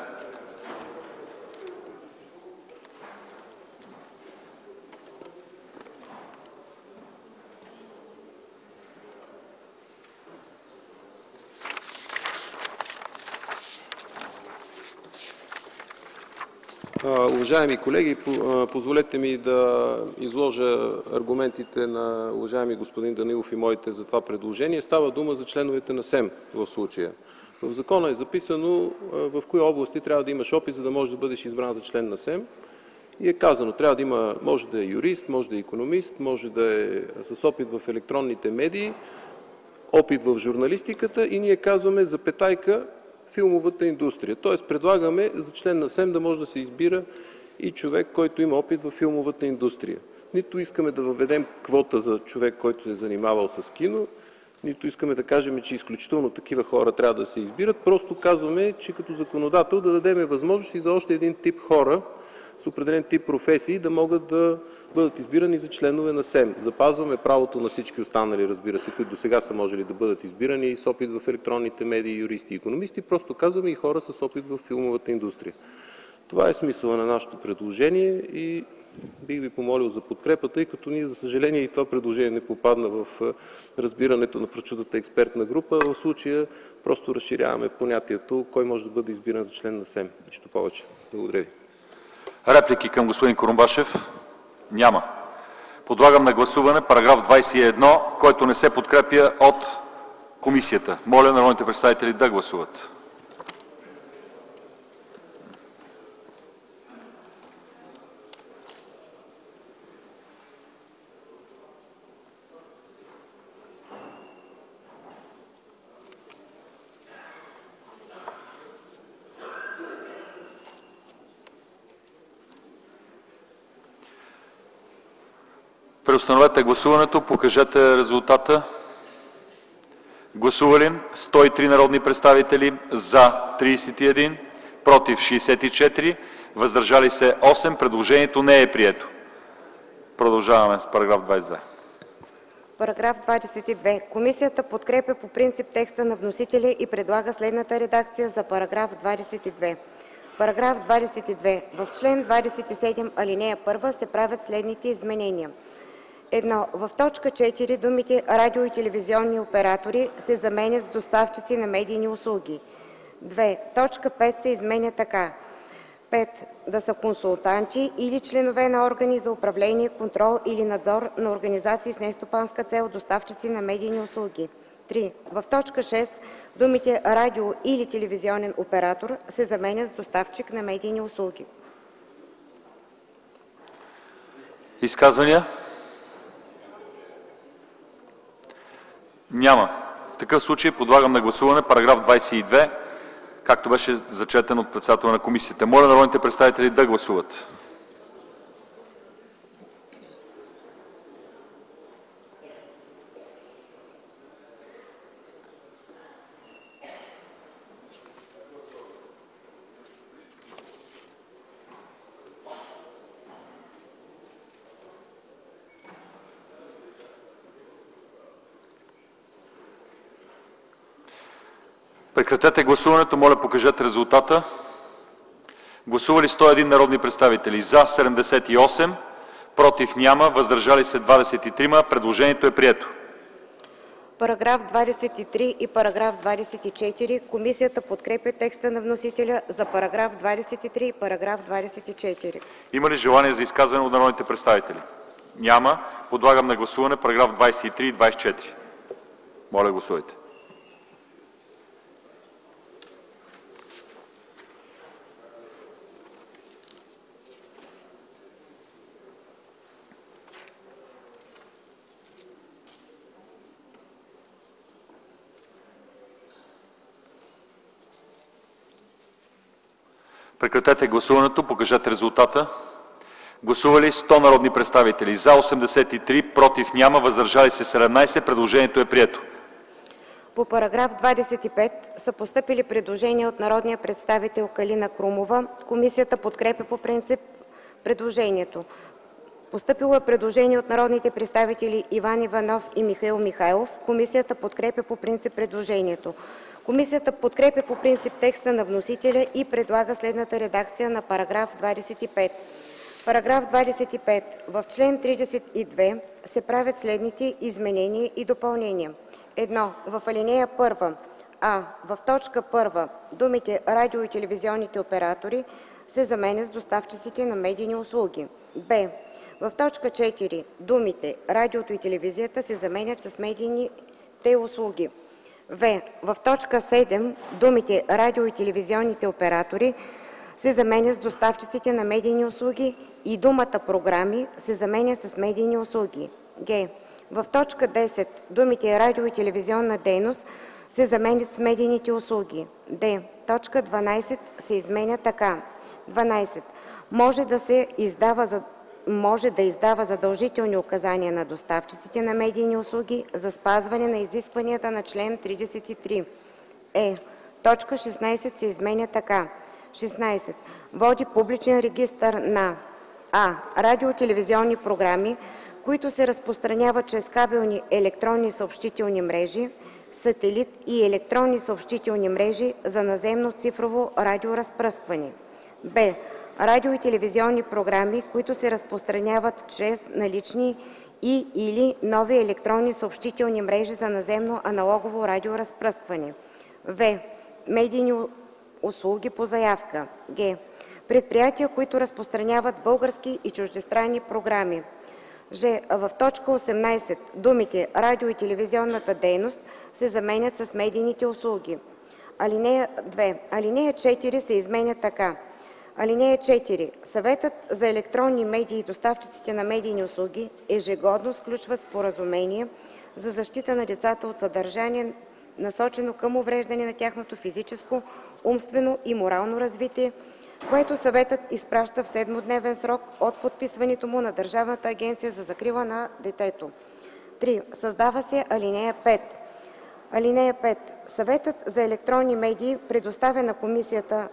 S5: Уважаеми колеги, позволете ми да изложа аргументите на уважаеми господин Данаилов и моите за това предложение. Става дума за членовете на СЕМ в случая. В закона е записано в кои области трябва да имаш опит, за да можеш да бъдеш избран за член на СЕМ. И е казано, трябва да има, може да е юрист, може да е икономист, може да е с опит в електронните медии, опит в журналистиката и ние казваме запетайка филмовата индустрия. Тоест предлагаме за член на СЕМ да може да се избира и човек, който има опит в филмовата индустрия. Нито искаме да въведем квота за човек, който се е занимавал с кино, нито искаме да кажем, че изключително такива хора трябва да се избират. Просто казваме, че като законодател да дадем възможност и за още един тип хора с определен тип професии да могат да бъдат избирани за членове на СЕМ. Запазваме правото на всички останали, разбира се, които досега са можели да бъдат избирани с опит в електронните медии, юристи и икономисти. Просто казваме и хора с опит в филмовата индустрия. Това е смисъла на нашето предложение и бих ви помолил за подкрепа, тъй като ние, за съжаление, и това предложение не попадна в разбирането на прочутата експертна група. В случая просто разширяваме понятието кой може да бъде избиран за член на СЕМ. Нищо повече. Благодаря ви.
S1: Реплики към господин Курумбашев? Няма. Подлагам на гласуване параграф 21, който не се подкрепя от комисията. Моля народните представители да гласуват. Преустановете гласуването. Покажете резултата. Гласували 103 народни представители: за 31, против 64, въздържали се 8. Предложението не е прието. Продължаваме с параграф 22.
S6: Параграф 22. Комисията подкрепя по принцип текста на вносителя и предлага следната редакция за параграф 22. Параграф 22. В чл. 27, ал. 1 се правят следните изменения. 1. В т. 4 думите „радио- и телевизионни оператори” се заменят с „доставчици на медийни услуги”. 2. Точка 5 се изменя така: 5. Да са консултанти или членове на органи за управление, контрол или надзор на организации с нестопанска цел, доставчици на медийни услуги. 3. В т. 6 думите „радио- или телевизионен оператор” се заменят с „доставчик на медийни услуги”.
S1: Изказвания? Няма. В такъв случай подлагам на гласуване параграф 22, както беше зачетен от председателя на комисията. Моля народните представители да гласуват. Прекратете гласуването. Моля, покажете резултата. Гласували 101 народни представители: за 78, против няма, въздържали се 23. Предложението е прието.
S6: Параграф 23 и параграф 24. Комисията подкрепя текста на вносителя за параграф 23 и параграф 24.
S1: Има ли желание за изказване от народните представители? Няма. Подлагам на гласуване параграф 23 и 24. Моля, гласувайте. Прекратете гласуването. Покажете резултата. Гласували 100 народни представители: за 83, против няма, въздържали се 17. Предложението е прието.
S6: По параграф 25 са постъпили предложения от народния представител Калина Крумова. Комисията подкрепя по принцип предложението. Постъпило е предложение от народните представители Иван Иванов и Михаил Михайлов. Комисията подкрепя по принцип предложението. Комисията подкрепя по принцип текста на вносителя и предлага следната редакция на параграф 25. Параграф 25. В чл. 32 се правят следните изменения и допълнения. 1. В ал. 1: а. В т. 1 думите „радио- и телевизионните оператори” се заменят с „доставчиците на медийни услуги”. б. В т. 4 думите „радиото и телевизията” се заменят с „медийните услуги”. в. В т. 7 думите „радио- и телевизионните оператори” се заменят с „доставчиците на медийни услуги” и думата „програми” се заменя с „медийни услуги”. г. В т. 10 думите „радио- и телевизионна дейност” се заменят с „медийните услуги”. д. Точка 12 се изменя така: 12. Може да издава задължителни указания на доставчиците на медийни услуги за спазване на изискванията на чл. 33. Точка 16 се изменя така: 16. Води публичен регистър на: а. радио-телевизионни програми, които се разпространяват чрез кабелни електронни съобщителни мрежи, сателит и електронни съобщителни мрежи за наземно цифрово радиоразпръскване; б. радио- и телевизионни програми, които се разпространяват чрез налични и/или нови електронни съобщителни мрежи за наземно аналогово радиоразпръскване; в. медийни услуги по заявка; г. предприятия, които разпространяват български и чуждестранни програми; ж. В т. 18 думите „радио- и телевизионната дейност” се заменят с „медийните услуги”. 2. Алинея 4 се изменя така: (4) Съветът за електронни медии и доставчиците на медийни услуги ежегодно сключват споразумение за защита на децата от съдържание, насочено към увреждане на тяхното физическо, умствено и морално развитие, което съветът изпраща в 7-дневен срок от подписването му на Държавната агенция за закрила на детето.” 3. Създава се ал. 5: „(5) Съветът за електронни медии предоставя на Комисията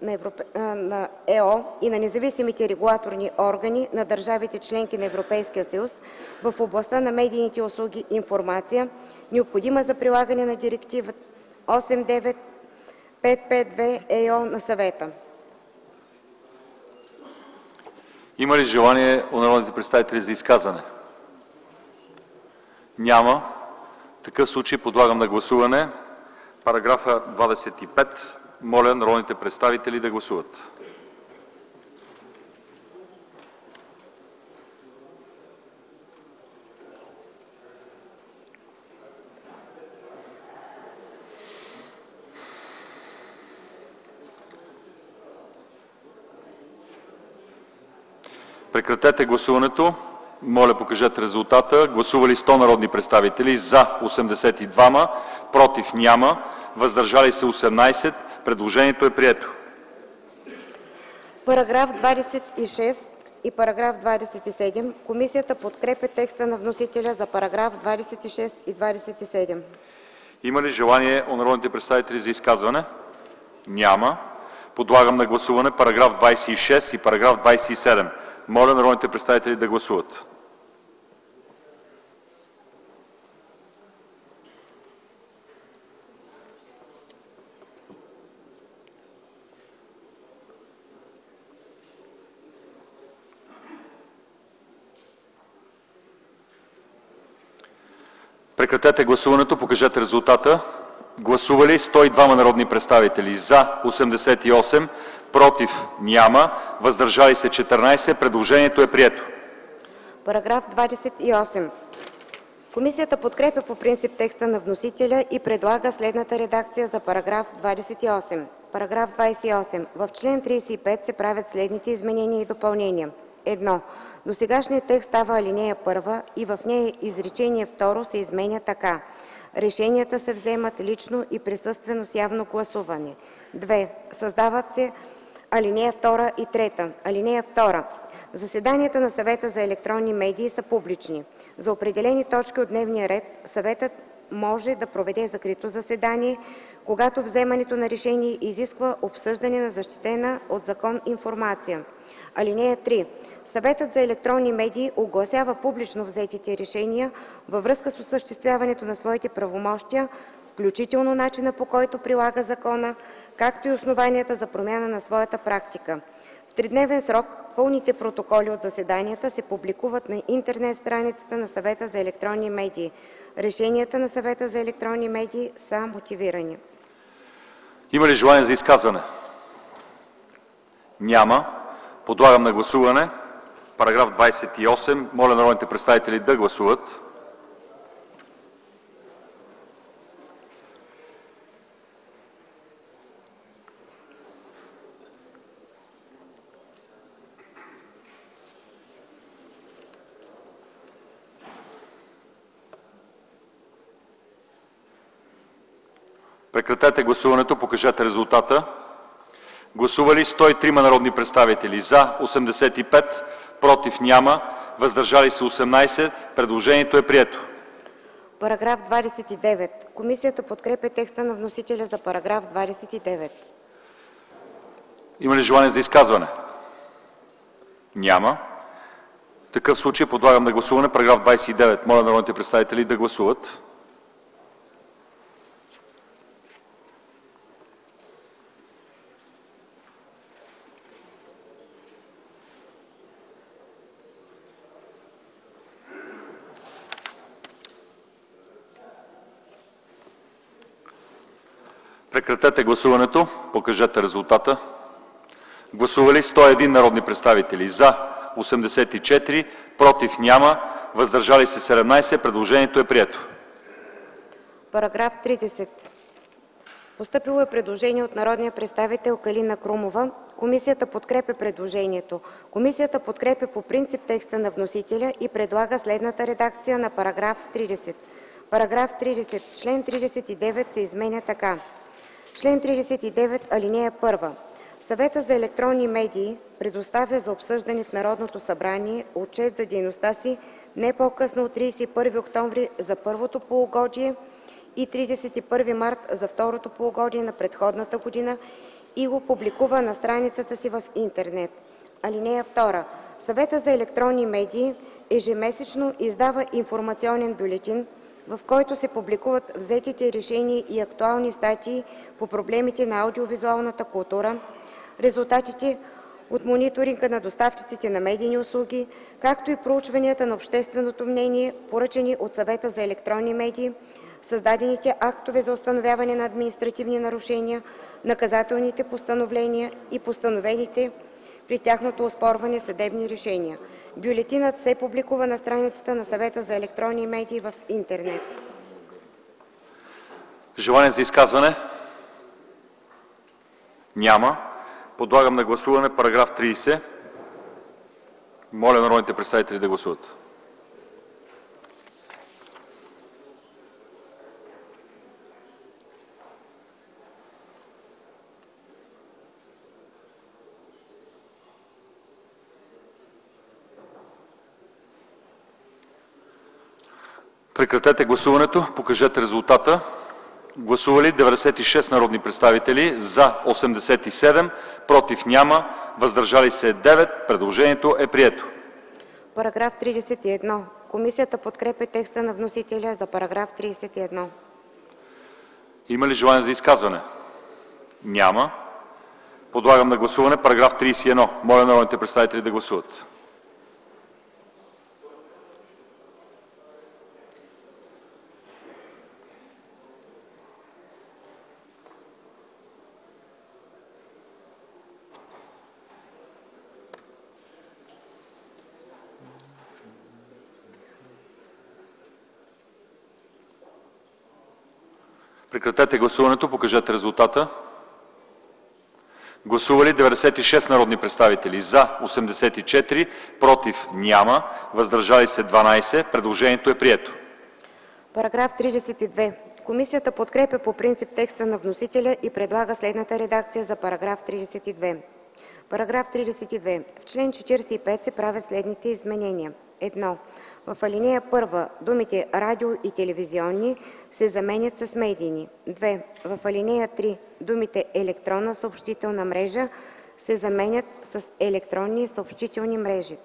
S6: на ЕО и на независимите регулаторни органи на държавите – членки на Европейския съюз, в областта на медийните услуги информация, необходима за прилагане на Директива 89/552/ЕО на Съвета.”
S1: Има ли желание у народните представители за изказване? Няма. В такъв случай подлагам на гласуване параграфа 25. Моля народните представители да гласуват. Прекратете гласуването. Моля, покажете резултата. Гласували 100 народни представители: за 82, против няма, въздържали се 18. Предложението е прието.
S6: Параграф 26 и параграф 27. Комисията подкрепя текста на вносителя за параграф 26 и 27.
S1: Има ли желание у народните представители за изказване? Няма. Подлагам на гласуване параграф 26 и параграф 27. Моля народните представители да гласуват. Прекратете гласуването, покажете резултата. Гласували 102 народни представители: за 88, против няма, въздържали се 14. Предложението е прието.
S6: Параграф 28. Комисията подкрепя по принцип текста на вносителя и предлага следната редакция за параграф 28. Параграф 28. В чл. 35 се правят следните изменения и допълнения: 1. Досегашният текст става ал. 1 и в нея изречение второ се изменя така: „Решенията се вземат лично и присъствено с явно гласуване.” 2. Създават се ал. 2 и 3. (2) Заседанията на Съвета за електронни медии са публични. За определени точки от дневния ред Съветът може да проведе закрито заседание, когато вземането на решение изисква обсъждане на защитена от закон информация. (3) Съветът за електронни медии огласява публично взетите решения във връзка с осъществяването на своите правомощия, включително начина, по който прилага закона, както и основанията за промяна на своята практика. В 3-дневен срок пълните протоколи от заседанията се публикуват на интернет страницата на Съвета за електронни медии. Решенията на Съвета за електронни медии са мотивирани.
S1: Има ли желание за изказване? Няма. Подлагам на гласуване параграф 28. Моля народните представители да гласуват. Прекратете гласуването, покажете резултата. Гласували 103 народни представители: за 85, против няма, въздържали се 18. Предложението е прието.
S6: Параграф 29. Комисията подкрепя текста на вносителя за параграф 29.
S1: Има ли желание за изказване? Няма. В такъв случай подлагам на гласуване параграф 29. Моля народните представители да гласуват. Прекратете гласуването, покажете резултата. Гласували 101 народни представители: за 84, против няма, въздържали се 17. Предложението е прието.
S6: Параграф 30. Постъпило е предложение от народния представител Калина Крумова. Комисията подкрепя предложението. Комисията подкрепя по принцип текста на вносителя и предлага следната редакция на параграф 30. Параграф 30. Член 39 се изменя така: Член 39, алинея 1. Съветът за електронни медии предоставя за обсъждане в Народното събрание отчет за дейността си не по-късно от 31 октомври за първото полугодие и 31 март за второто полугодие на предходната година и го публикува на страницата си в интернет. (2) Съветът за електронни медии ежемесечно издава информационен бюлетин, в който се публикуват взетите решения и актуални статии по проблемите на аудиовизуалната култура, резултатите от мониторинга на доставчиците на медийни услуги, както и проучванията на общественото мнение, поръчани от Съвета за електронни медии, създадените актове за установяване на административни нарушения, наказателните постановления и постановените при тяхното оспорване съдебни решения. Бюлетинът се публикува на страницата на Съвета за електронни медии в интернет.
S1: Желание за изказване? Няма. Подлагам на гласуване параграф 30. Моля народните представители да гласуват. Прекратете гласуването. Покажете резултата. Гласували 96 народни представители: за 87, против няма, въздържали се 9. Предложението е прието.
S6: Параграф 31. Комисията подкрепя текста на вносителя за параграф 31.
S1: Има ли желание за изказване? Няма. Подлагам на гласуване параграф 31. Моля народните представители да гласуват. Прекратете гласуването. Покажете резултата. Гласували 96 народни представители: за 84, против няма, въздържали се 12. Предложението е прието.
S6: Параграф 32. Комисията подкрепя по принцип текста на вносителя и предлага следната редакция за параграф 32. Параграф 32. В чл. 45 се правят следните изменения. 1. В ал. 1 думите „радио и телевизионни” се заменят с „медийни”. 2. В ал. 3 думите „електронна съобщителна мрежа” се заменят с „електронни съобщителни мрежи”.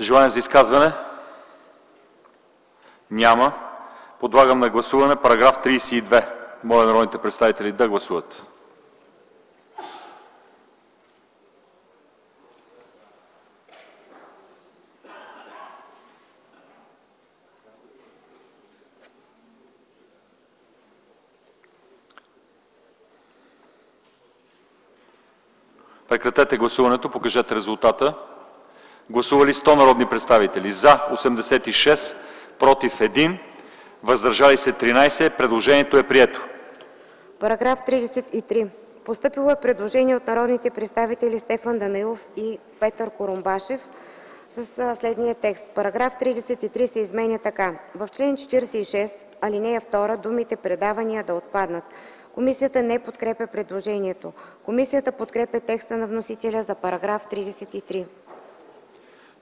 S1: Желание за изказване? Няма. Подлагам на гласуване параграф 32. Моля народните представители да гласуват. Прекратете гласуването. Покажете резултата. Гласували 100 народни представители: за 86, против 1, въздържали се 13. Предложението е прието.
S6: Параграф 33. Постъпило е предложение от народните представители Стефан Данаилов и Петър Курумбашев с следния текст. Параграф 33 се изменя така: в чл. 46, ал. 2 думите „предавания” да отпаднат. Комисията не подкрепя предложението. Комисията подкрепя текста на вносителя за параграф 33.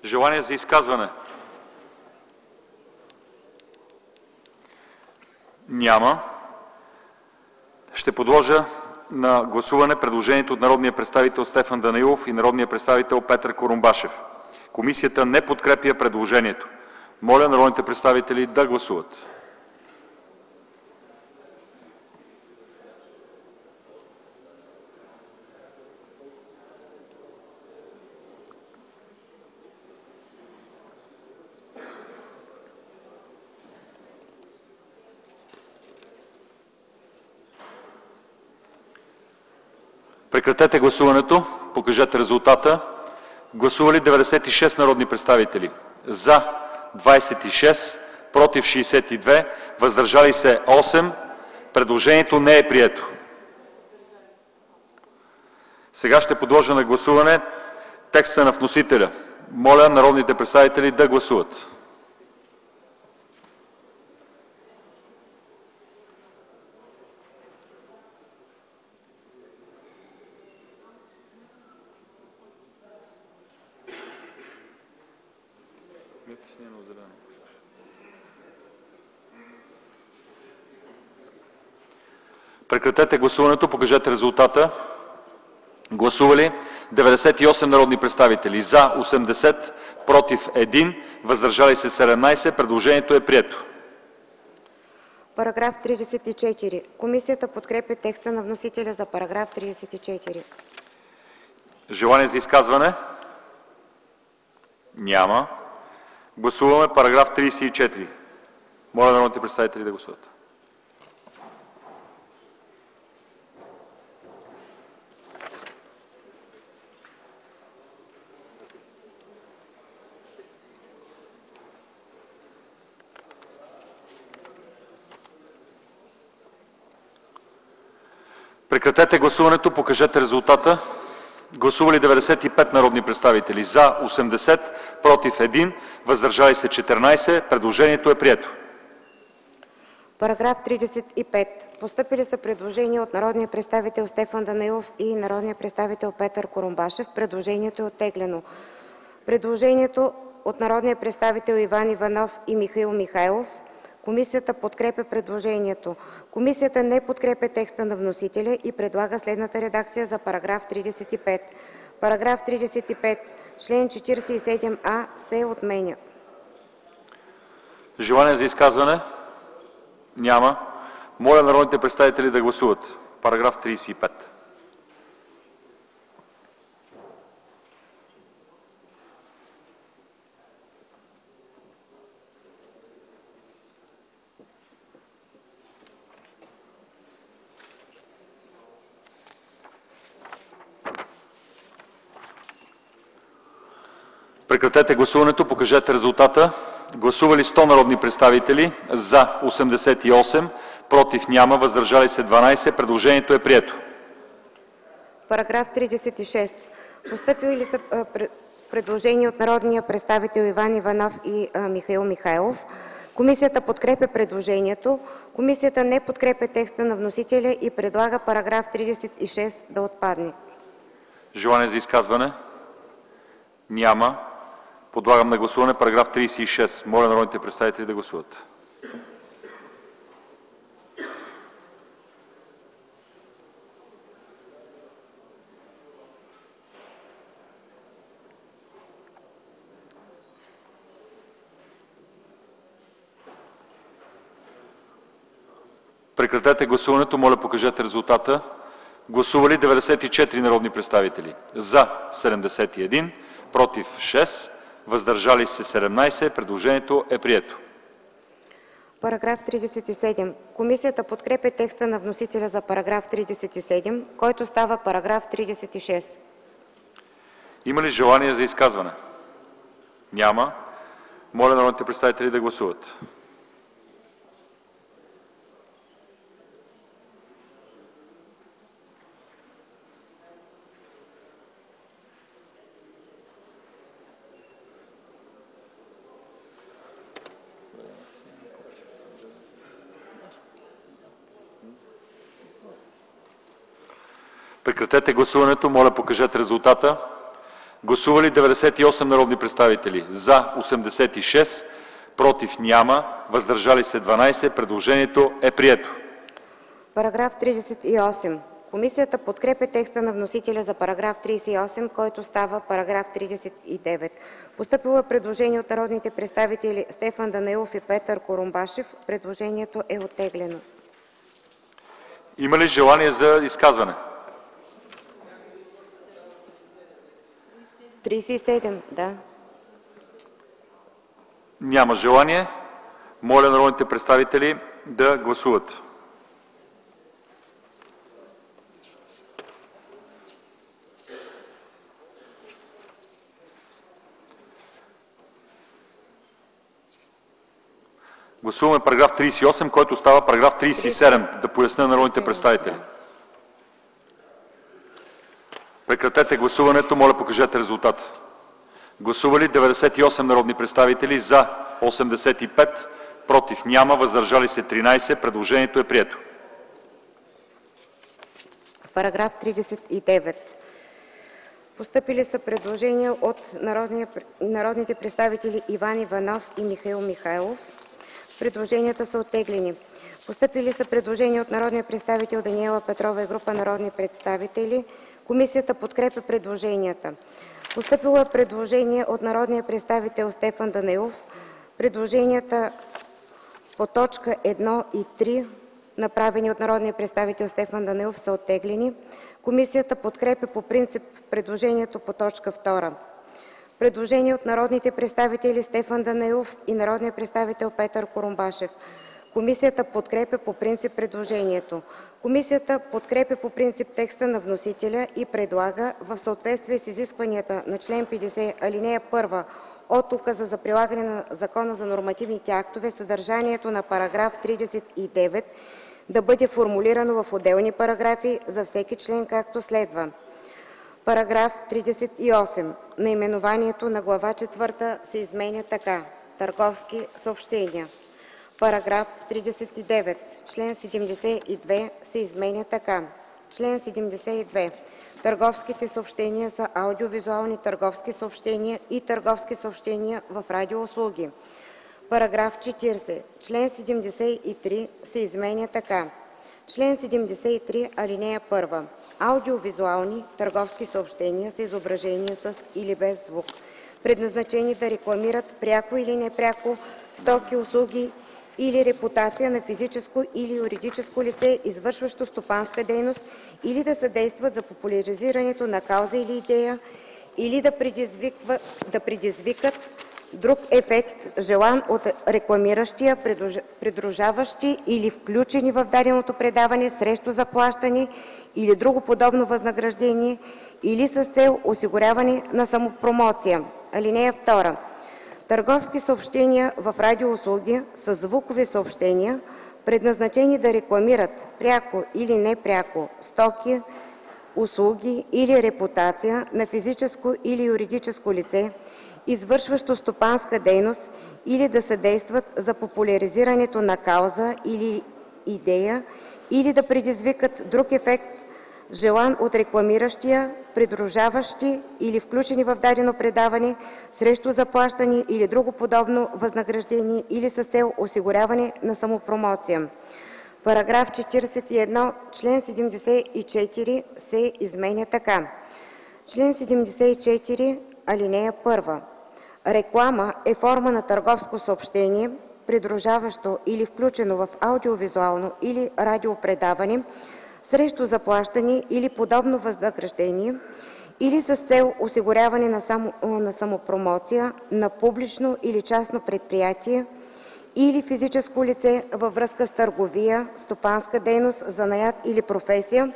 S1: Желание за изказване? Няма. Ще подложа на гласуване предложението от народния представител Стефан Данаилов и народния представител Петър Курумбашев. Комисията не подкрепя предложението. Моля народните представители да гласуват. Прекратете гласуването. Покажете резултата. Гласували 96 народни представители: за 26, против 62, въздържали се 8. Предложението не е прието. Сега ще подложа на гласуване текста на вносителя. Моля народните представители да гласуват. Прекратете гласуването, покажете резултата. Гласували 98 народни представители: за 80, против 1, въздържали се 17. Предложението е прието.
S6: Параграф 34. Комисията подкрепя текста на вносителя за параграф 34.
S1: Желание за изказване? Няма. Гласуваме параграф 34. Моля народните представители да гласуват. Прекратете гласуването, покажете резултата. Гласували 95 народни представители: за 80, против 1, въздържали се 14. Предложението е прието.
S6: Параграф 35. Постъпили са предложения от народния представител Стефан Данаилов и народния представител Петър Курумбашев. Предложението е оттеглено. Предложението от народния представител Иван Иванов и Михаил Михайлов. Комисията подкрепя предложението. Комисията не подкрепя текста на вносителя и предлага следната редакция за параграф 35. Параграф 35. Член 47а се отменя.
S1: Желание за изказване? Няма. Моля народните представители да гласуват. Параграф 35. Прекратете гласуването, покажете резултата. Гласували 100 народни представители: за 88, против няма, въздържали се 12. Предложението е прието.
S6: Параграф 36. Постъпили са предложения от народния представител Иван Иванов и Михаил Михайлов. Комисията подкрепя предложението. Комисията не подкрепя текста на вносителя и предлага параграф 36 да отпадне.
S1: Желание за изказване? Няма. Подлагам на гласуване параграф 36. Моля народните представители да гласуват. Прекратете гласуването. Моля, покажете резултата. Гласували 94 народни представители: за 71, против 6, въздържали се 17. Предложението е прието.
S6: Параграф 37. Комисията подкрепя текста на вносителя за параграф 37, който става параграф 36.
S1: Има ли желание за изказване? Няма. Моля народните представители да гласуват. Прекратете гласуването. Моля, покажете резултата. Гласували 98 народни представители: за 86, против няма, въздържали се 12. Предложението е прието.
S6: Параграф 38. Комисията подкрепя текста на вносителя за параграф 38, който става параграф 39. Постъпило е предложение от народните представители Стефан Данаилов и Петър Курумбашев. Предложението е оттеглено.
S1: Има ли желание за изказване?
S6: 37, да.
S1: Няма желание. Моля народните представители да гласуват. Гласуваме параграф 38, който става параграф 37. Да поясня на народните представители. Прекратете гласуването. Моля, покажете резултата. Гласували 98 народни представители: за 85, против няма, въздържали се 13. Предложението е прието.
S6: Параграф 39. Постъпили са предложения от народните представители Иван Иванов и Михаил Михайлов. Предложенията са оттеглени. Постъпили са предложения от народния представител Даниела Петрова и група народни представители. Комисията подкрепя предложенията. Постъпило е предложение от народния представител Стефан Данаилов. Предложенията по точка 1 и 3, направени от народния представител Стефан Данаилов, са оттеглени. Комисията подкрепя по принцип предложението по точка 2. Предложение от народните представители Стефан Данаилов и народния представител Петър Курумбашев. Комисията подкрепя по принцип предложението. Комисията подкрепя по принцип текста на вносителя и предлага, в съответствие с изискванията на чл. 50, ал. 1 от Указа за прилагане на Закона за нормативните актове, съдържанието на § 39 да бъде формулирано в отделни параграфи за всеки член, както следва. Параграф 38. Наименованието на глава 4 се изменя така: Търговски съобщения. Параграф 39. Член 72 се изменя така: Член 72. Търговските съобщения са аудиовизуални търговски съобщения и търговски съобщения в радиоуслуги. Параграф 40. Член 73 се изменя така: Член 73, алинея 1. Аудиовизуални търговски съобщения са изображения с или без звук, предназначени да рекламират пряко или непряко стоки, услуги или репутация на физическо или юридическо лице, извършващо стопанска дейност, или да съдействат за популяризирането на кауза или идея, или да предизвикат друг ефект, желан от рекламиращия, придружаващи или включени в даденото предаване срещу заплащане или друго подобно възнаграждение, или с цел осигуряване на самопромоция. (2) Търговски съобщения в радиоуслуги са звукови съобщения, предназначени да рекламират пряко или непряко стоки, услуги или репутация на физическо или юридическо лице, извършващо стопанска дейност, или да съдействат за популяризирането на кауза или идея, или да предизвикат друг ефект, желан от рекламиращия, придружаващи или включени в дадено предаване срещу заплащане или друго подобно възнаграждение, или с цел осигуряване на самопромоция. Параграф 41. Член 74 се изменя така: Член 74, алинея 1. Реклама е форма на търговско съобщение, придружаващо или включено в аудиовизуално или радиопредаване срещу заплащане или подобно възнаграждение, или с цел осигуряване на самопромоция на публично или частно предприятие или физическо лице във връзка с търговия, стопанска дейност, занаят или професия,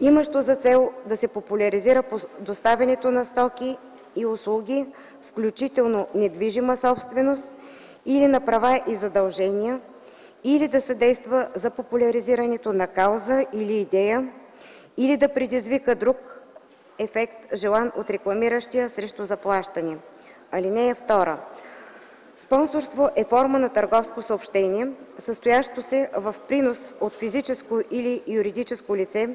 S6: имащо за цел да се популяризира доставянето на стоки и услуги, включително недвижима собственост, или на права и задължения, или да съдейства за популяризирането на кауза или идея, или да предизвика друг ефект, желан от рекламиращия срещу заплащане. (2) Спонсорство е форма на търговско съобщение, състоящо се в принос от физическо или юридическо лице,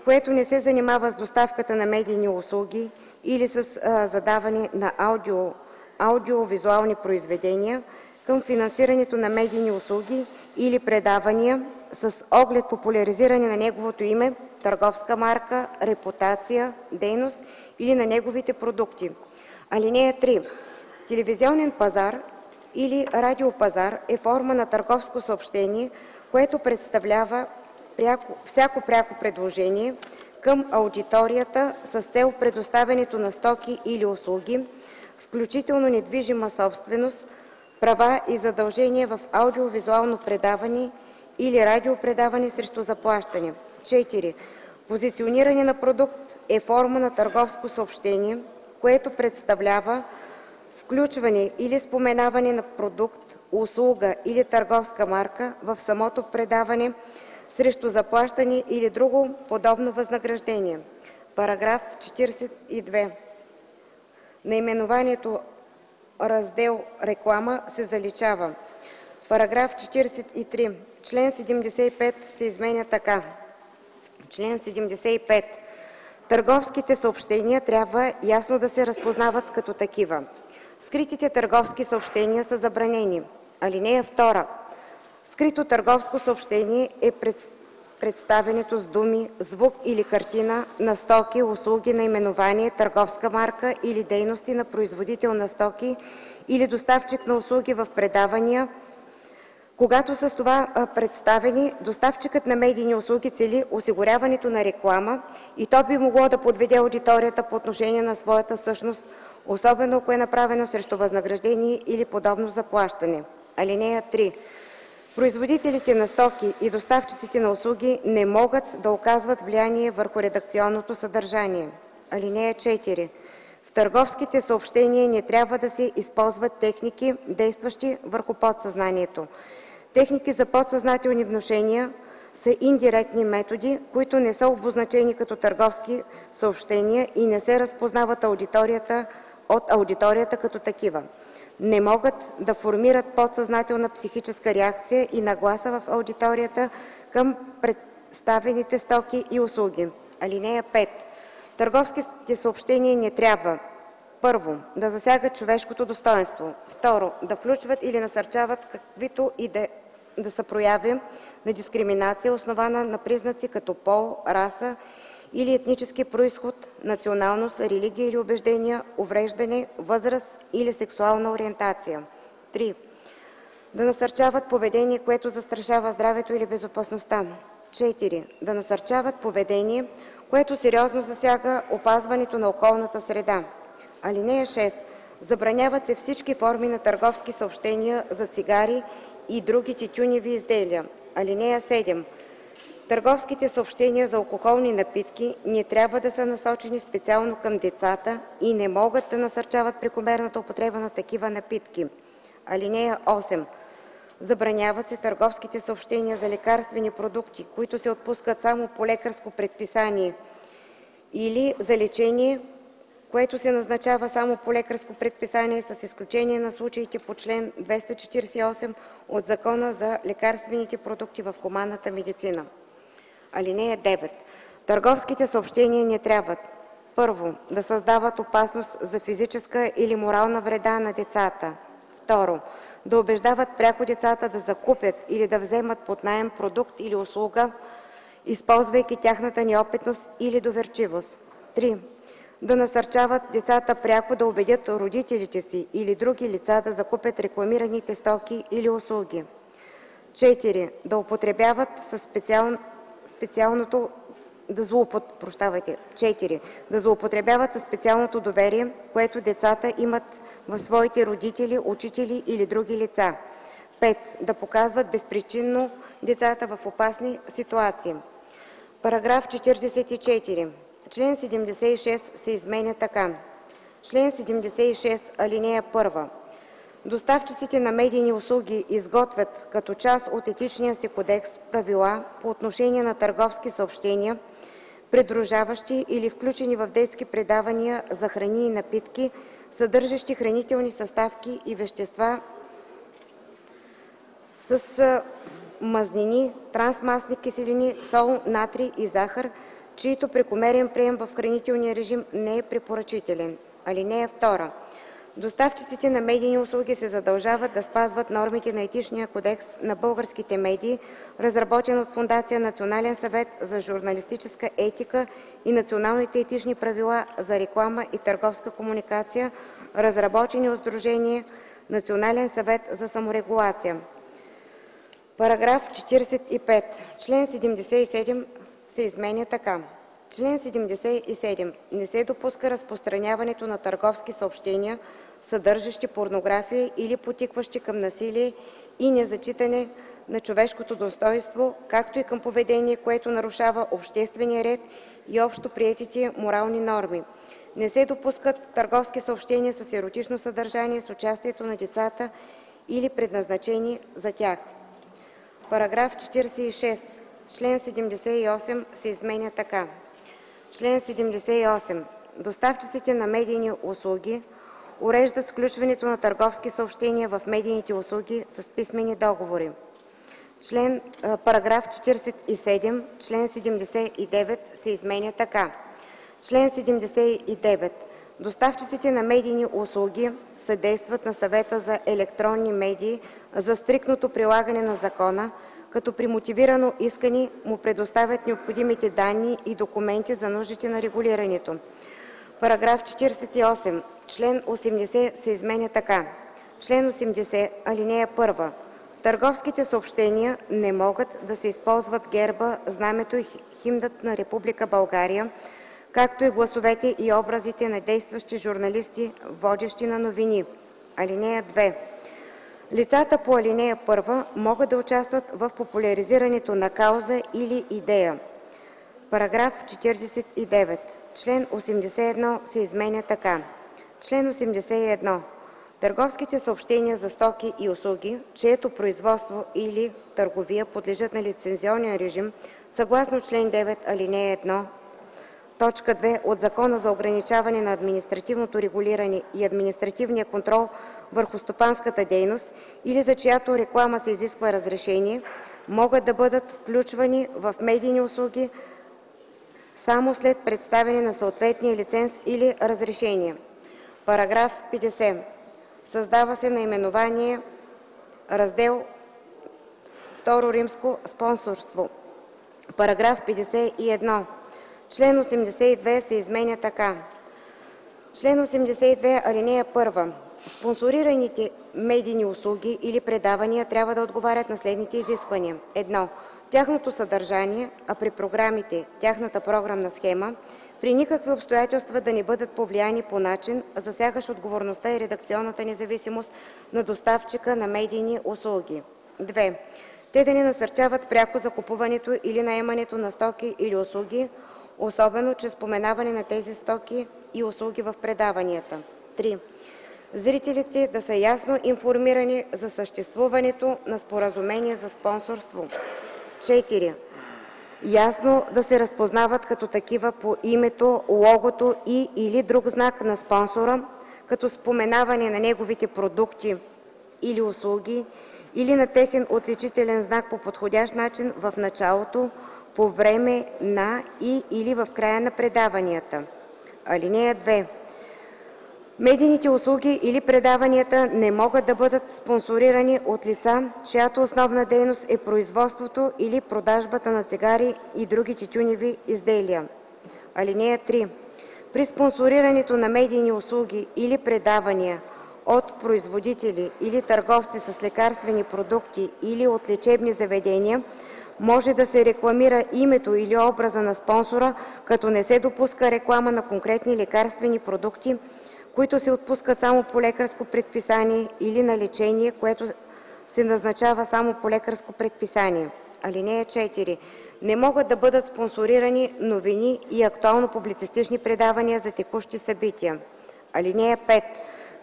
S6: което не се занимава с доставката на медийни услуги или с задаване на аудиовизуални произведения, към финансирането на медийни услуги или предавания с оглед популяризиране на неговото име, търговска марка, репутация, дейност или на неговите продукти. (3) Телевизионен пазар или радиопазар е форма на търговско съобщение, което представлява всяко пряко предложение към аудиторията с цел предоставянето на стоки или услуги, включително недвижима собственост, права и задължения в аудиовизуално предаване или радиопредаване срещу заплащане. 4. Позициониране на продукт е форма на търговско съобщение, което представлява включване или споменаване на продукт, услуга или търговска марка в самото предаване срещу заплащане или друго подобно възнаграждение. Параграф 42. Наименованието Раздел „Реклама” се заличава. Параграф 43. Член 75 се изменя така: Член 75. Търговските съобщения трябва ясно да се разпознават като такива. Скритите търговски съобщения са забранени. Алинея 2. Скрито търговско съобщение е представянето с думи, звук или картина на стоки, услуги, наименование, търговска марка или дейности на производител на стоки или доставчик на услуги в предавания, когато с това представяне доставчикът на медийни услуги цели осигуряването на реклама и то би могло да подведе аудиторията по отношение на своята същност, особено ако е направено срещу възнаграждение или подобно заплащане. Алинея 3. Производителите на стоки и доставчиците на услуги не могат да оказват влияние върху редакционното съдържание. Алинея 4. В търговските съобщения не трябва да се използват техники, действащи върху подсъзнанието. Техники за подсъзнателни внушения са индиректни методи, които не са обозначени като търговски съобщения и не се разпознават от аудиторията като такива. Не могат да формират подсъзнателна психическа реакция и нагласа в аудиторията към представените стоки и услуги. Алинея 5. Търговските съобщения не трябва: първо, да засягат човешкото достоинство; второ, да включват или насърчават каквито и да са прояви на дискриминация, основана на признаци като пол, раса или етнически произход, националност, религия или убеждения, увреждане, възраст или сексуална ориентация. 3. Да насърчават поведение, което застрашава здравето или безопасността. 4. Да насърчават поведение, което сериозно засяга опазването на околната среда. Алинея 6. Забраняват се всички форми на търговски съобщения за цигари и други тютюневи изделия. Алинея 7. Търговските съобщения за алкохолни напитки не трябва да са насочени специално към децата и не могат да насърчават прекомерната употреба на такива напитки. Алинея 8. Забраняват се търговските съобщения за лекарствени продукти, които се отпускат само по лекарско предписание, или за лечение, което се назначава само по лекарско предписание, с изключение на случаите по чл. 248 от Закона за лекарствените продукти в хуманната медицина. Алинея 9. Търговските съобщения не трябва: първо, да създават опасност за физическа или морална вреда на децата; второ, да убеждават пряко децата да закупят или да вземат под наем продукт или услуга, използвайки тяхната неопитност или доверчивост; 3. да насърчават децата пряко да убедят родителите си или други лица да закупят рекламираните стоки или услуги; 4. да употребяват да злоупотребяват със специалното доверие, което децата имат в своите родители, учители или други лица; 5. да показват безпричинно децата в опасни ситуации. Параграф 44. Член 76 се изменя така: Чл. 76. Алинея 1. Доставчиците на медийни услуги изготвят като част от етичния си кодекс правила по отношение на търговски съобщения, придружаващи или включени в детски предавания за храни и напитки, съдържащи хранителни съставки и вещества с мазнини, трансмастни киселини, сол, натрий и захар, чието прекомерен прием в хранителния режим не е препоръчителен. Алинея 2. Доставчиците на медийни услуги се задължават да спазват нормите на Етичния кодекс на българските медии, разработен от Фондация Национален съвет за журналистическа етика, и националните етични правила за реклама и търговска комуникация, разработени от Сдружение Национален съвет за саморегулация. Параграф 45. Член 77 се изменя така: Член 77. Не се допуска разпространяването на търговски съобщения, съдържащи порнография или подтикващи към насилие и незачитане на човешкото достойнство, както и към поведение, което нарушава обществения ред и общоприетите морални норми. Не се допускат търговски съобщения с еротично съдържание с участието на децата или предназначени за тях. Параграф 46. Член 78 се изменя така: Член 78. Доставчиците на медийни услуги уреждат сключването на търговски съобщения в медийните услуги с писмени договори. Параграф 47. Член 79 се изменя така: Чл. 79. Доставчиците на медийни услуги съдействат на Съвета за електронни медии за стриктното прилагане на закона, като при мотивирано искане му предоставят необходимите данни и документи за нуждите на регулирането. Параграф 48. Член 80 се изменя така. Член 80. Алинея 1. В търговските съобщения не могат да се използват герба, знамето и химнът на Република България, както и гласовете и образите на действащи журналисти, водещи на новини. Алинея 2. Лицата по алинея 1 могат да участват в популяризирането на кауза или идея. Параграф 49. Член 81 се изменя така. Член 81. Търговските съобщения за стоки и услуги, чието производство или търговия подлежат на лицензионен режим, съгласно член 9, алинея 1, точка 2 от Закона за ограничаване на административното регулиране и административния контрол върху стопанската дейност или за чиято реклама се изисква разрешение, могат да бъдат включвани в медийни услуги само след представяне на съответния лиценз или разрешение. Параграф 50. Създава се наименование Раздел II Спонсорство. Параграф 51. Член 82 се изменя така. Член 82, алинея 1. Спонсорираните медийни услуги или предавания трябва да отговарят на следните изисквания. 1. Тяхното съдържание, а при програмите – тяхната програмна схема, при никакви обстоятелства да не бъдат повлияни по начин, засягащ отговорността и редакционната независимост на доставчика на медийни услуги. 2. Те да не насърчават пряко закупуването или наемането на стоки или услуги, особено чрез споменаване на тези стоки и услуги в предаванията. 3. Зрителите да са ясно информирани за съществуването на споразумение за спонсорство. 4. Ясно да се разпознават като такива по името, логото и/или друг знак на спонсора, като споменаване на неговите продукти или услуги, или на техен отличителен знак по подходящ начин в началото, по време на и/или в края на предаванията. Алинея 2. Медийните услуги или предаванията не могат да бъдат спонсорирани от лица, чиято основна дейност е производството или продажбата на цигари и други тютюневи изделия. Алинея 3. При спонсорирането на медийни услуги или предавания от производители или търговци с лекарствени продукти или от лечебни заведения може да се рекламира името или образа на спонсора, като не се допуска реклама на конкретни лекарствени продукти, които се отпускат само по лекарско предписание, или на лечение, което се назначава само по лекарско предписание. Алинея 4. Не могат да бъдат спонсорирани новини и актуално-публицистични предавания за текущи събития. Алинея 5.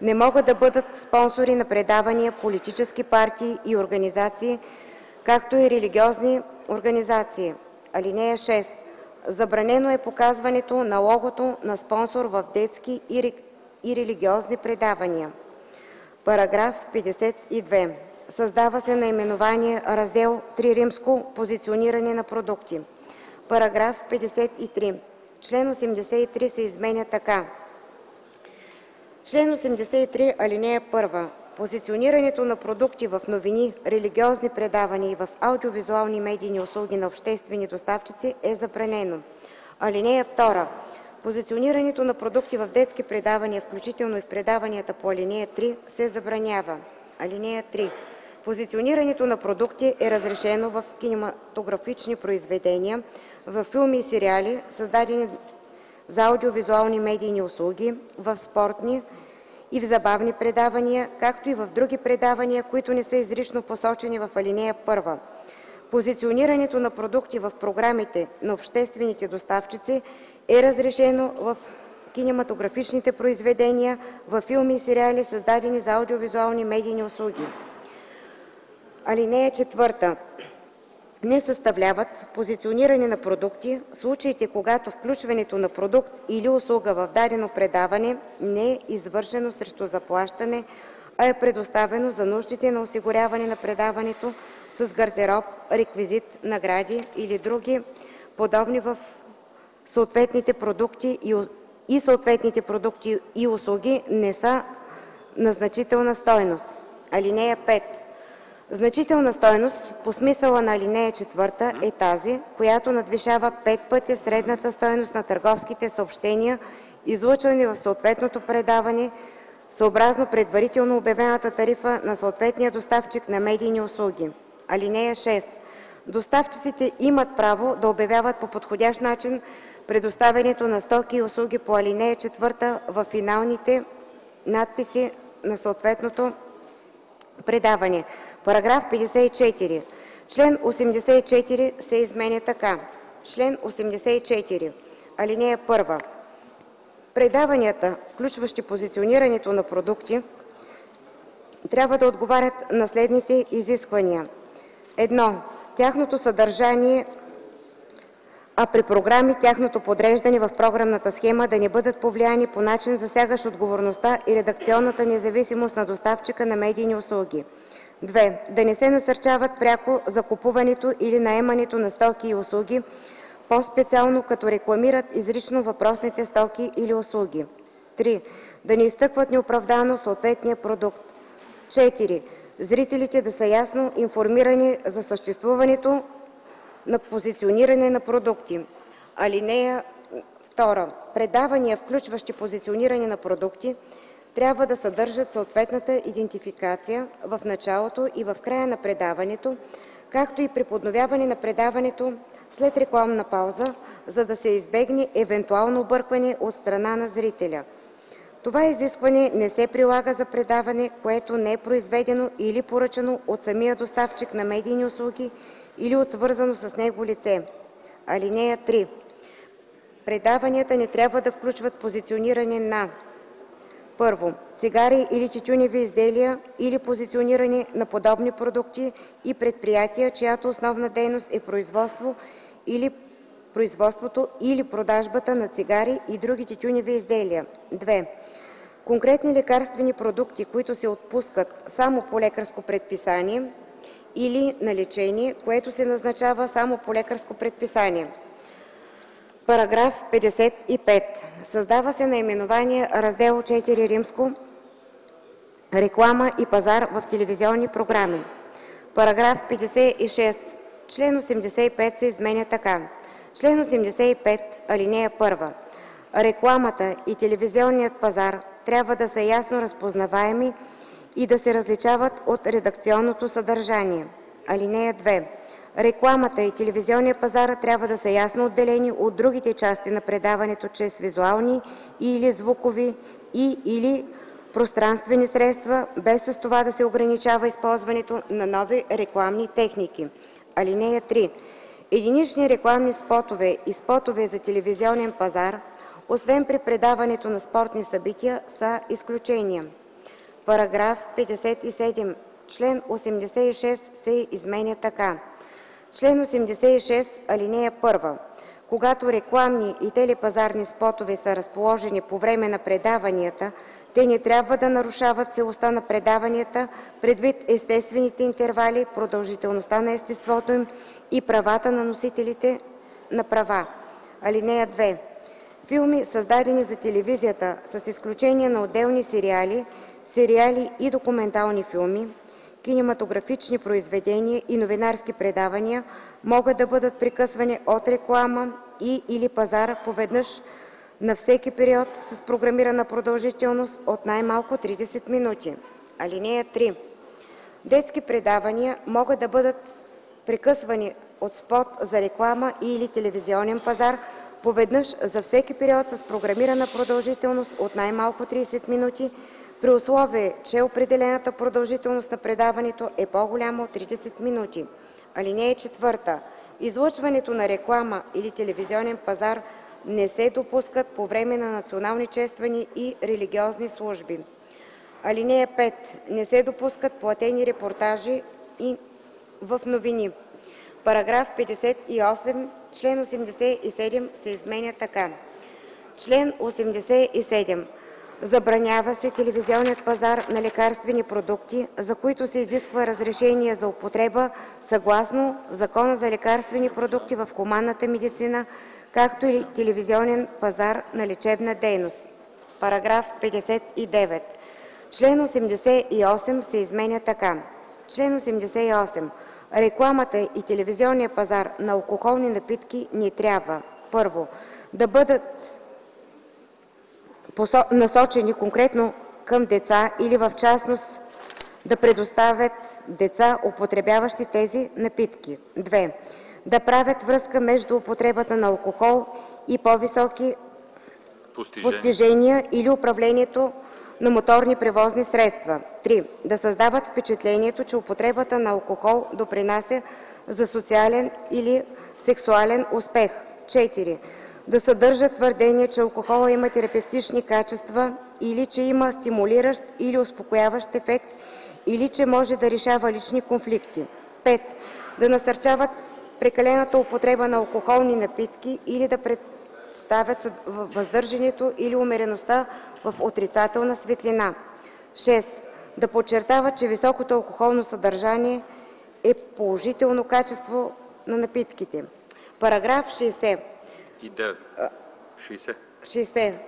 S6: Не могат да бъдат спонсори на предавания политически партии и организации, както и религиозни организации. Алинея 6. Забранено е показването на логото на спонсор в детски и религиозни предавания. Параграф 52. Създава се наименование Раздел III Позициониране на продукти. Параграф 53. Член 83 се изменя така. Член 83, алинея 1. Позиционирането на продукти в новини, религиозни предавания и в аудиовизуални медийни услуги на обществени доставчици е забранено. Алинея 2. Позиционирането на продукти в детски предавания, включително и в предаванията по алинея 3, се забранява. Алинея 3. Позиционирането на продукти е разрешено в кинематографични произведения, в филми и сериали, създадени за аудиовизуални медийни услуги, в спортни и в забавни предавания, както и в други предавания, които не са изрично посочени в алинея 1. Позиционирането на продукти в програмите на обществените доставчици е разрешено в кинематографичните произведения, в филми и сериали, създадени за аудиовизуални медийни услуги. Алинея 4. Не съставляват позициониране на продукти в случаите, когато включването на продукт или услуга в дадено предаване не е извършено срещу заплащане, а е предоставено за нуждите на осигуряване на предаването с гардероб, реквизит, награди или други подобни в съответните продукти и услуги не са на значителна стойност. (5) Значителна стойност по смисъла на ал. 4 е тази, която надвишава 5 пъти средната стойност на търговските съобщения, излъчвани в съответното предаване, съобразно предварително обявената тарифа на съответния доставчик на медийни услуги. (6) Доставчиците имат право да обявяват по подходящ начин предоставянето на стоки и услуги по ал. 4 във финалните надписи на съответното предаване. § 54. Член 84 се изменя така: Чл. 84. (1) Предаванията, включващи позиционирането на продукти, трябва да отговарят на следните изисквания: 1. Тяхното съдържание, а при програми тяхното подреждане в програмната схема да не бъдат повлияни по начин, засягащ отговорността и редакционната независимост на доставчика на медийни услуги. 2. Да не се насърчават пряко закупуването или наемането на стоки и услуги, по-специално като рекламират изрично въпросните стоки или услуги. 3. Да не изтъкват неоправдано съответния продукт. 4. Зрителите да са ясно информирани за съществуването на позициониране на продукти. (2) Предавания, включващи позициониране на продукти, трябва да съдържат съответната идентификация в началото и в края на предаването, както и при подновяване на предаването след рекламна пауза, за да се избегне евентуално объркване от страна на зрителя. Това изискване не се прилага за предаване, което не е произведено или поръчано от самия доставчик на медийни услуги или от свързано с него лице. (3) Предаванията не трябва да включват позициониране на: 1. цигари или тютюневи изделия или позициониране на подобни продукти и предприятия, чиято основна дейност е производството или продажбата на цигари и други тютюневи изделия. 2. Конкретни лекарствени продукти, които се отпускат само по лекарско предписание, или на лечение, което се назначава само по лекарско предписание. § 55. Създава се наименование Раздел IV Реклама и пазар в телевизионни програми. § 56. Член 85 се изменя така: Чл. 85. (1) Рекламата и телевизионният пазар трябва да са ясно разпознаваеми и да се различават от редакционното съдържание. (2) Рекламата и телевизионният пазар трябва да са ясно отделени от другите части на предаването чрез визуални и/или звукови и/или пространствени средства, без с това да се ограничава използването на нови рекламни техники. (3) Единични рекламни спотове и спотове за телевизионен пазар, освен при предаването на спортни събития, са изключения. § 57. Член 86 се изменя така: Чл. 86. (1) Когато рекламни и телепазарни спотове са разположени по време на предаванията, те не трябва да нарушават целостта на предаванията предвид естествените интервали, продължителността на естеството им и правата на носителите на права. (2) Филми, създадени за телевизията, с изключение на отделни сериали и документални филми, кинематографични произведения и новинарски предавания, могат да бъдат прекъсвани от реклама и/или пазар по веднъж на всеки период с програмирана продължителност от най-малко 30 минути. (3) Детски предавания могат да бъдат прекъсвани от спот за реклама и/или телевизионен пазар поведнъж за всеки период с програмирана продължителност от най-малко 30 минути, при условие че определената продължителност на предаването е по-голяма от 30 минути. (4) Излъчването на реклама или телевизионен пазар не се допускат по време на национални чествания и религиозни служби. (5) Не се допускат платени репортажи в новини. § 58. Член 87 се изменя така: Чл. 87. Забранява се телевизионният пазар на лекарствени продукти, за които се изисква разрешение за употреба съгласно Закона за лекарствени продукти в хуманната медицина, както и телевизионен пазар на лечебна дейност. Параграф 59. Член 88 се изменя така: Член 88. Рекламата и телевизионния пазар на алкохолни напитки не трябва: първо, да бъдат насочени конкретно към деца или в частност да представят деца, употребяващи тези напитки; 2. да правят връзка между употребата на алкохол и по-високи постижения или управлението на моторни превозни средства; 3. да създават впечатлението, че употребата на алкохол допринася за социален или сексуален успех; 4. да съдържат твърдение, че алкохолът има терапевтични качества или че има стимулиращ или успокояващ ефект, или че може да решава лични конфликти; 5. да насърчават прекалената употреба на алкохолни напитки или да представят въздържането или умереността в отрицателна светлина; 6. да подчертават, че високото алкохолно съдържание е положително качество на напитките. Параграф 60.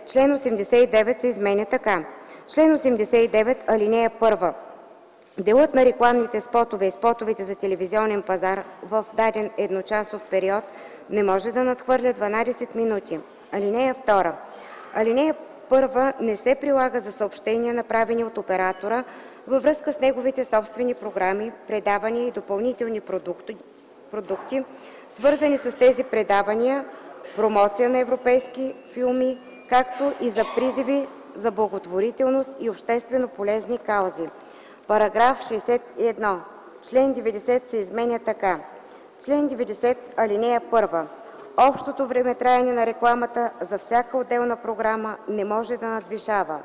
S6: Член 89 се изменя така: Член 89, алинея 1. Делът на рекламните спотове и спотовете за телевизионен пазар в даден едночасов период не може да надхвърля 12 минути. Алинея 2. Алинея 1 не се прилага за съобщения, направени от оператора във връзка с неговите собствени програми, предавания и допълнителни продукти, свързани с тези предавания, промоция на европейски филми, както и за призиви за благотворителност и обществено полезни каузи. Параграф 61. Член 90 се изменя така: Член 90, алинея 1. Общото времетраене на рекламата за всяка отделна програма не може да надвишава: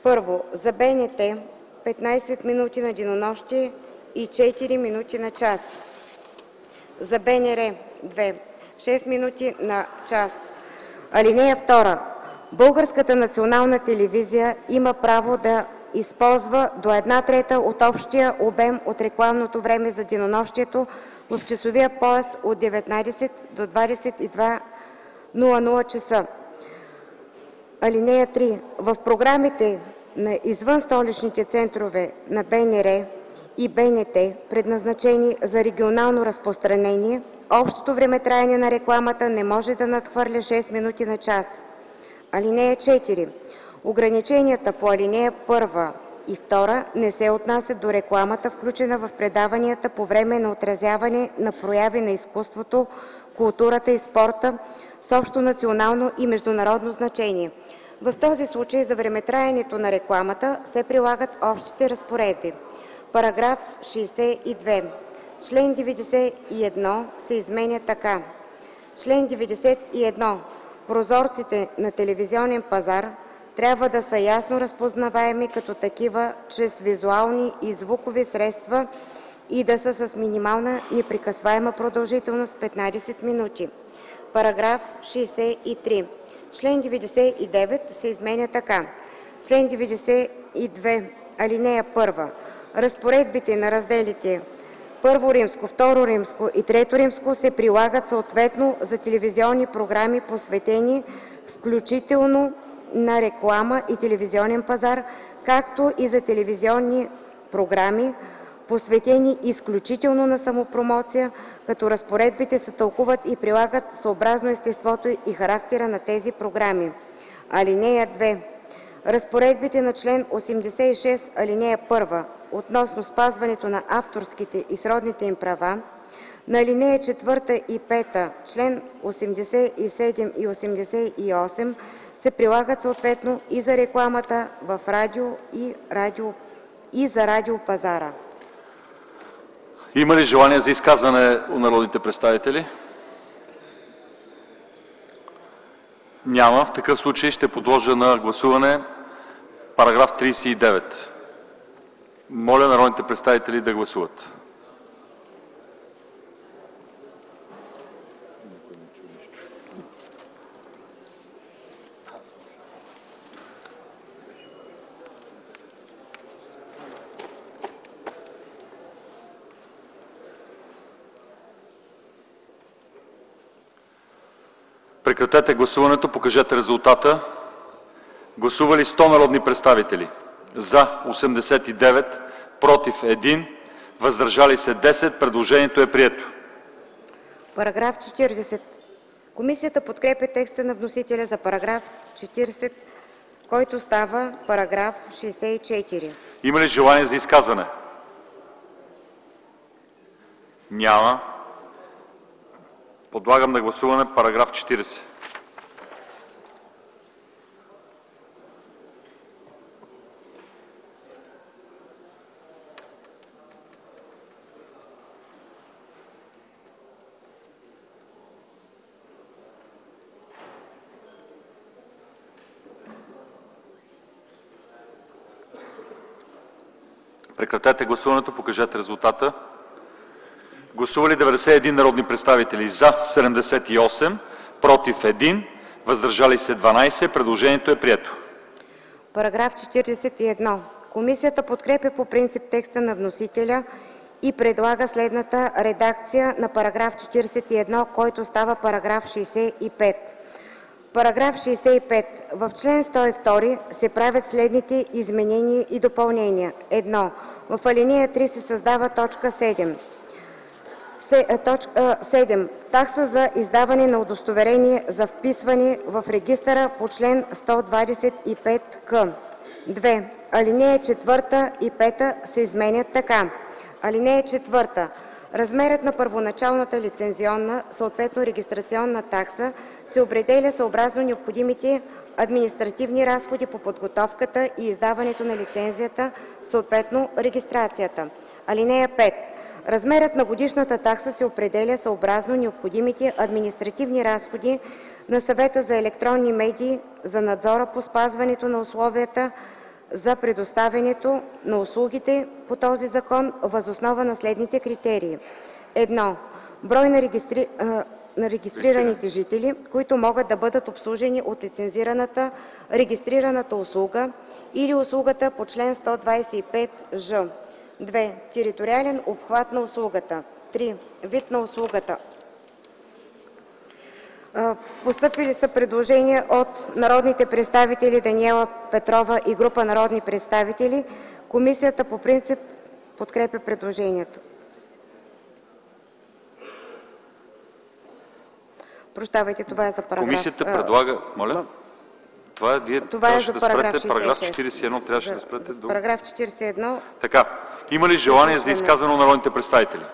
S6: 1. за БНТ 15 минути на денонощие и 4 минути на час; за БНР 2 6 минути на час. Алинея 2. Българската национална телевизия има право да използва до 1/3 от общия обем от рекламното време за денонощието в часовия пояс от 19 до 22:00 часа. Алинея 3. В програмите на извънстоличните центрове на БНР и БНТ, предназначени за регионално разпространение, общото времетраене на рекламата не може да надхвърля 6 минути на час. Алинея 4. Ограниченията по алинея 1 и 2 не се отнасят до рекламата, включена в предаванията по време на отразяване на прояви на изкуството, културата и спорта с общо национално и международно значение. В този случай за времетраенето на рекламата се прилагат общите разпоредби. Параграф 62. Член 91 се изменя така: Член 91. Прозорците на телевизионен пазар трябва да са ясно разпознаваеми като такива чрез визуални и звукови средства и да са с минимална непрекъсваема продължителност 15 минути. Параграф 63. Член 99 се изменя така: Член 92, алинея 1. Разпоредбите на разделите Първо римско, Второ римско и Трето римско се прилагат съответно за телевизионни програми, посветени включително на реклама и телевизионен пазар, както и за телевизионни програми, посветени изключително на самопромоция, като разпоредбите се тълкуват и прилагат съобразно естеството и характера на тези програми. Алинея 2. Разпоредбите на член 86, алинея 1 относно спазването на авторските и сродните им права, на алинея 4 и 5, член 87 и 88 се прилагат съответно и за рекламата в радио и за радиопазара.
S1: Има ли желание за изказване от народните представители? Няма. В такъв случай ще подложа на гласуване параграф 39. Моля народните представители да гласуват. Прекратете гласуването, покажете резултата. Гласували 100 народни представители: за 89, против 1, въздържали се 10. Предложението е прието.
S6: Параграф 40. Комисията подкрепя текста на вносителя за параграф 40, който става параграф 64.
S1: Има ли желание за изказване? Няма. Подлагам на гласуване параграф 40. Прекратете гласуването, покажете резултата. Гласували 91 народни представители: за 78, против 1, въздържали се 12. Предложението е прието.
S6: Параграф 41. Комисията подкрепя по принцип текста на вносителя и предлага следната редакция на параграф 41, който става параграф 65. Параграф 65. В чл. 102 се правят следните изменения и допълнения. 1. В ал. 3 се създава т. 7. 7. Такса за издаване на удостоверение за вписване в регистъра по чл. 125к. 2. Алинея 4 и 5 се изменят така. Алинея 4. Размерът на първоначалната лицензионна, съответно регистрационна такса, се определя съобразно необходимите административни разходи по подготовката и издаването на лицензията, съответно регистрацията. Алинея 5. Размерът на годишната такса се определя съобразно необходимите административни разходи на Съвета за електронни медии за надзора по спазването на условията за предоставянето на услугите по този закон въз основа на следните критерии. 1. Брой на регистрираните жители, които могат да бъдат обслужени от лицензираната регистрираната услуга или услугата по чл. 125ж. 2. Териториален обхват на услугата. 3. Вид на услугата. Постъпили са предложения от народните представители Даниела Петрова и група народни представители. Комисията по принцип подкрепя предложението. Прощавайте, това е за параграф.
S1: Комисията предлага... Моля? Това е... Вие трябваше да спрете параграф 41. Трябваше да спрете до...
S6: Параграф 41.
S1: Така. Има ли желание за изказване на народните представители?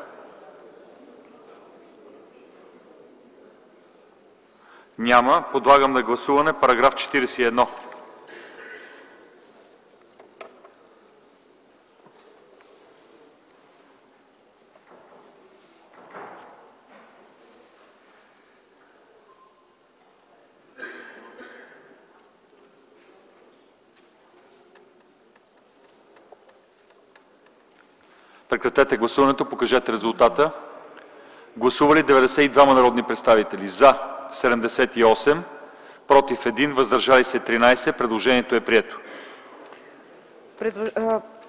S1: Няма. Подлагам на гласуване параграф 41. Прекратете гласуването, покажете резултата. Гласували 92 народни представители: за 78, против 1, въздържали се 13. Предложението е прието.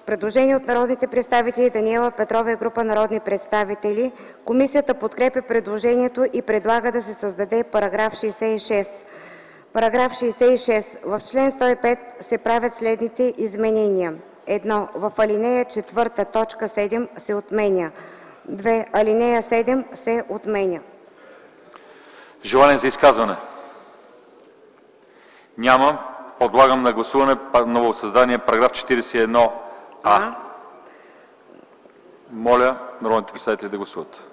S6: Предложение от народните представители Даниела Петрова и група народни представители. Комисията подкрепя предложението и предлага да се създаде параграф 66. Параграф 66. В чл. 105 се правят следните изменения. 1. В алинея 4 т. 7 се отменя. 2. Алинея 7 се отменя.
S1: Желание за изказване? Няма. Подлагам на гласуване новосъздания параграф 41а. Моля народните представители да гласуват.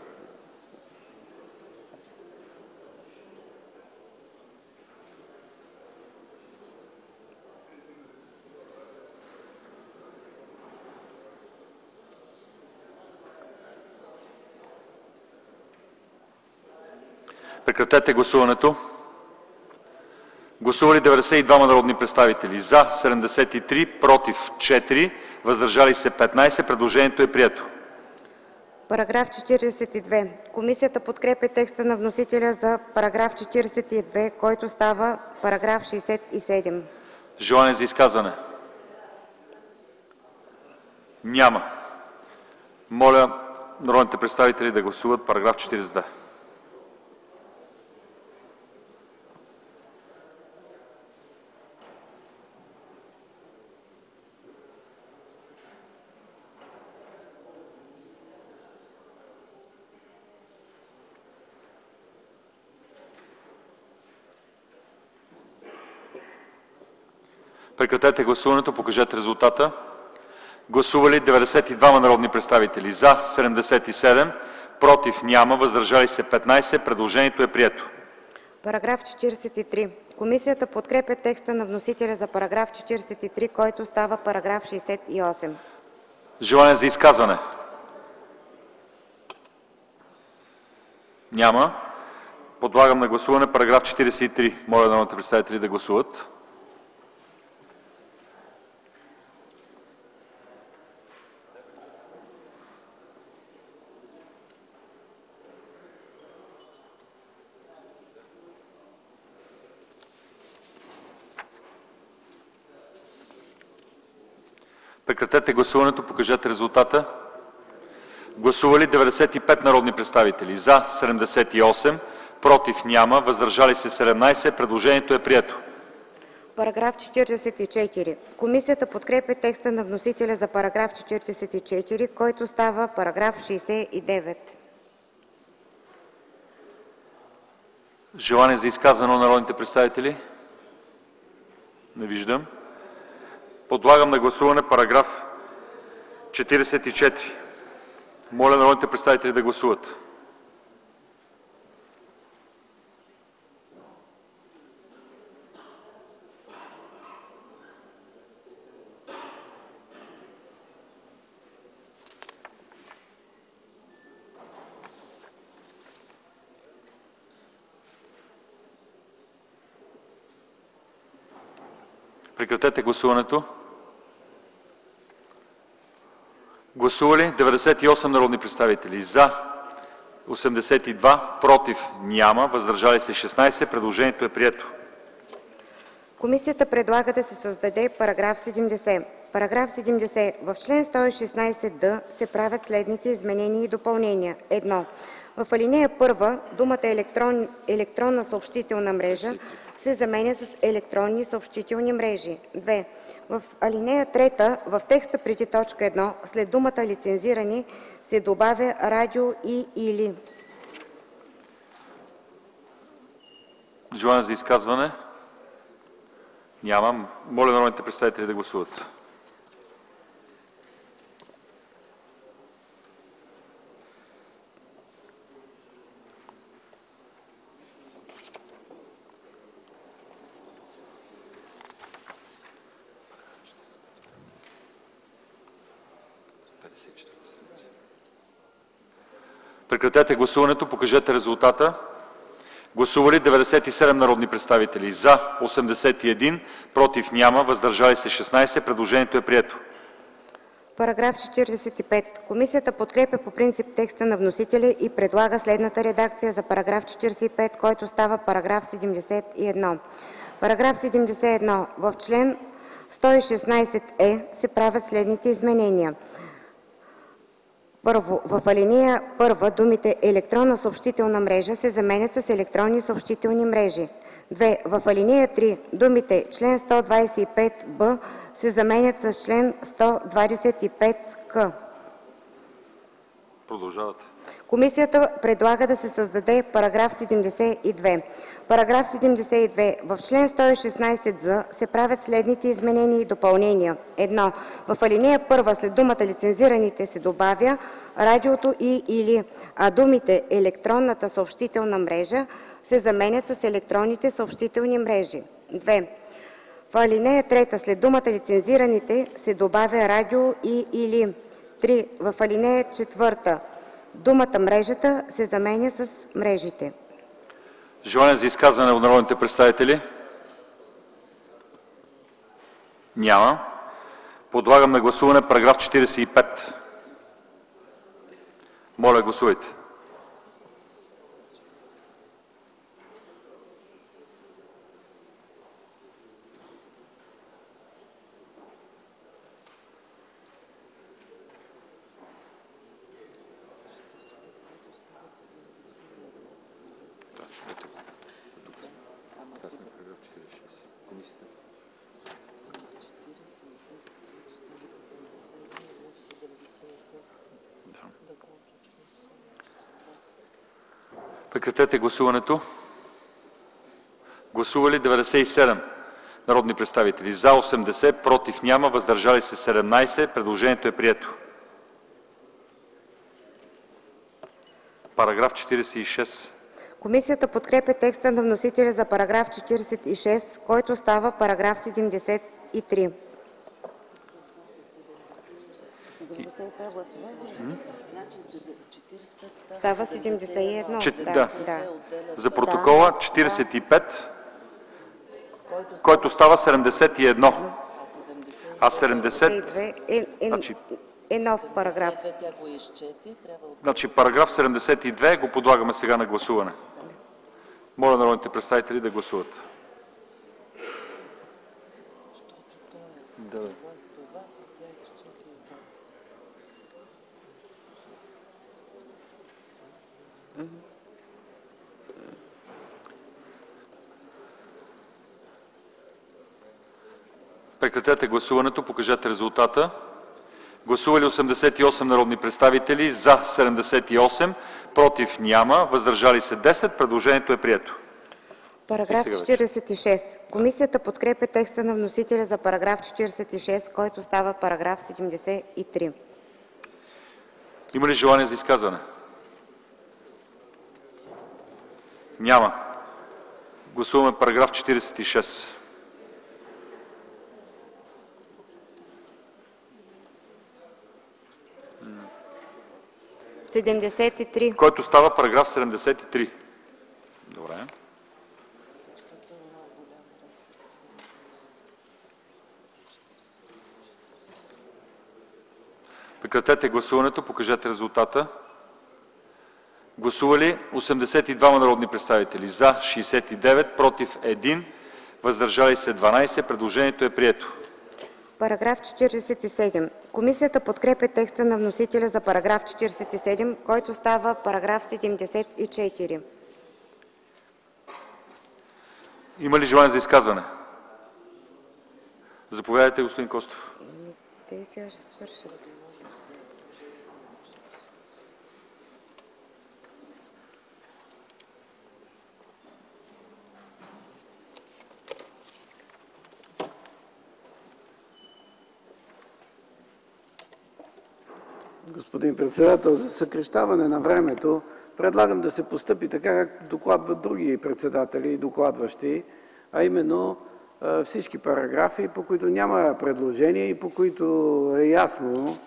S1: Прекратете гласуването. Гласували 92 народни представители: за 73, против 4, въздържали се 15. Предложението е прието.
S6: Параграф 42. Комисията подкрепя текста на вносителя за параграф 42, който става параграф 67.
S1: Желание за изказване? Няма. Моля народните представители да гласуват параграф 42. Прекратете гласуването, покажете резултата. Гласували 92 народни представители: за 77, против няма, въздържали се 15. Предложението е прието.
S6: Параграф 43. Комисията подкрепя текста на вносителя за § 43, който става § 68.
S1: Желание за изказване? Няма. Подлагам на гласуване § 43. Моля народните представители да гласуват. Прекратете гласуването, покажете резултата. Гласували 95 народни представители: за 78, против няма, въздържали се 17. Предложението е прието.
S6: Параграф 44. Комисията подкрепя текста на вносителя за § 44, който става § 69.
S1: Желание за изказване на народните представители? Не виждам. Подлагам на гласуване § 44. Моля народните представители да гласуват. Прекратете гласуването. Гласували 98 народни представители: за 82, против няма, въздържали се 16. Предложението е прието.
S6: Комисията предлага да се създаде § 70. „§ 70. В чл. 116д се правят следните изменения и допълнения: 1. В ал. 1 думата електронна съобщителна мрежа се заменя с електронни съобщителни мрежи. 2. В ал. 3 в текста преди т. 1 след думата лицензирани се добавя радио и/или.
S1: Желание за изказване? Няма. Моля народните представители да гласуват. Прекратете гласуването, покажете резултата. Гласували 97 народни представители: за 81, против няма, въздържали се 16. Предложението е прието.
S6: Параграф 45. Комисията подкрепя по принцип текста на вносителя и предлага следната редакция за § 45, който става § 71. „§ 71. В чл. 116е се правят следните изменения: 1. В ал. 1 думите „електронна съобщителна мрежа” се заменят с „електронни съобщителни мрежи”. 2. В ал. 3 думите „чл. 125б” се заменят с „чл. 125к”.
S1: Продължавате.
S6: Комисията предлага да се създаде § 72. „§ 72. В чл. 116з се правят следните изменения и допълнения: 1. В ал. 1 след думата лицензираните се добавя радиото и/или, а думите електронната съобщителна мрежа се заменят с електронните съобщителни мрежи. 2. В ал. 3 след думата лицензираните се добавя радио и/или. 3. В ал. 4 думата мрежата се заменя с мрежите.
S1: Желание за изказване от народните представители? Няма. Подлагам на гласуване § 45. Моля, гласувайте. Прекратете гласуването. Гласували 97 народни представители: за 80, против няма, въздържали се 17. Предложението е прието. Параграф 46.
S6: Комисията подкрепя текста на вносителя за § 46, който става § 73. Става 71.
S1: Да. За протокола 45, който става 71. А 70...
S6: е нов параграф.
S1: Значи параграф 72 го подлагаме сега на гласуване. Моля народните представители да гласуват. Прекратете гласуването, покажете резултата. Гласували 88 народни представители: за 78, против няма, въздържали се 10. Предложението е прието.
S6: Параграф 46. Комисията подкрепя текста на вносителя за § 46, който става § 73.
S1: Има ли желание за изказване? Няма. Гласуваме параграф 46.
S6: 73.
S1: Който става параграф 73. Добре. Прекратете гласуването, покажете резултата. Гласували 82 народни представители: за 69, против 1, въздържали се 12. Предложението е прието.
S6: Параграф 47. Комисията подкрепя текста на вносителя за § 47, който става § 74.
S1: Има ли желание за изказване? Заповядайте, господин Костов.
S6: Те сега ще свършат.
S12: Господин председател, за съкращаване на времето предлагам да се постъпи така, както докладват други председатели и докладващи, а именно всички параграфи, по които няма предложения и по които е ясно,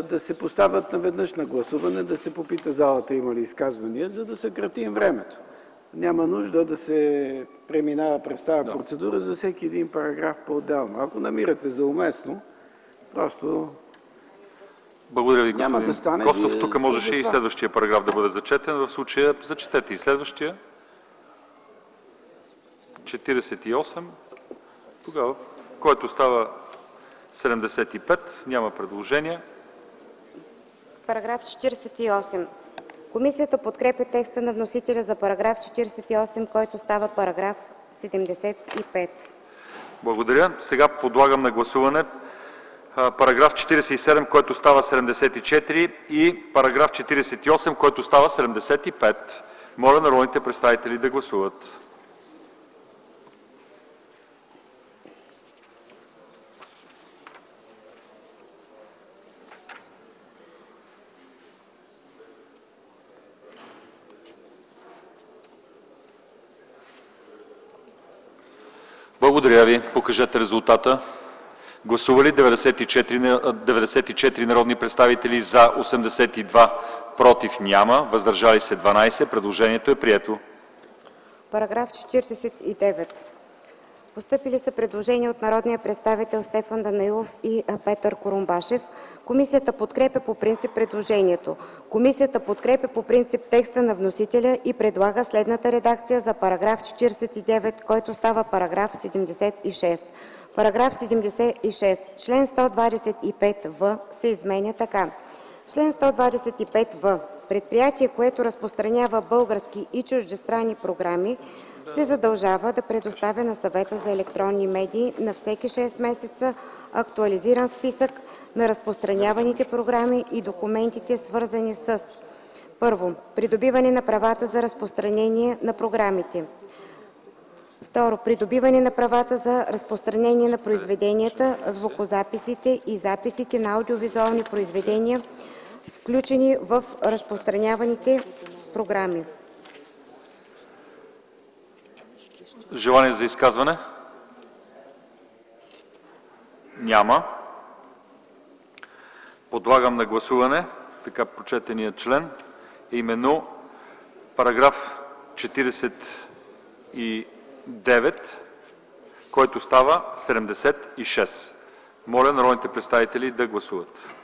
S12: да се поставят наведнъж на гласуване, да се попита залата има ли изказвания, за да съкратим времето. Няма нужда да се преминава през тази процедура за всеки един параграф по-отделно. Ако намирате за уместно, просто...
S1: Благодаря ви, господин Костов. Тук можеше и следващия параграф да бъде зачетен. В случая зачетете и следващия. 48. Тогава, който става 75, няма предложения.
S6: Параграф 48. Комисията подкрепя текста на вносителя за § 48, който става § 75.
S1: Благодаря. Сега подлагам на гласуване параграф 47, който става 74, и параграф 48, който става 75. Моля народните представители да гласуват. Благодаря ви. Покажете резултата. Гласували 94 народни представители: за 82, против няма, въздържали се 12. Предложението е прието.
S6: Параграф 49. Постъпили са предложения от народния представител Стефан Данаилов и Петър Курумбашев. Комисията подкрепя по принцип предложението. Комисията подкрепя по принцип текста на вносителя и предлага следната редакция за § 49, който става § 76. Параграф 76. Член 125в се изменя така: Член 125в. Предприятие, което разпространява български и чуждестранни програми, се задължава да предоставя на Съвета за електронни медии на всеки 6 месеца актуализиран списък на разпространяваните програми и документите, свързани с: 1. Придобиване на правата за разпространение на програмите. 2. Придобиване на правата за разпространение на произведенията, звукозаписите и записите на аудиовизуални произведения, включени в разпространяваните програми.
S1: Желание за изказване? Няма. Подлагам на гласуване така прочетения член, именно параграф 49, който става 76. Моля народните представители да гласуват.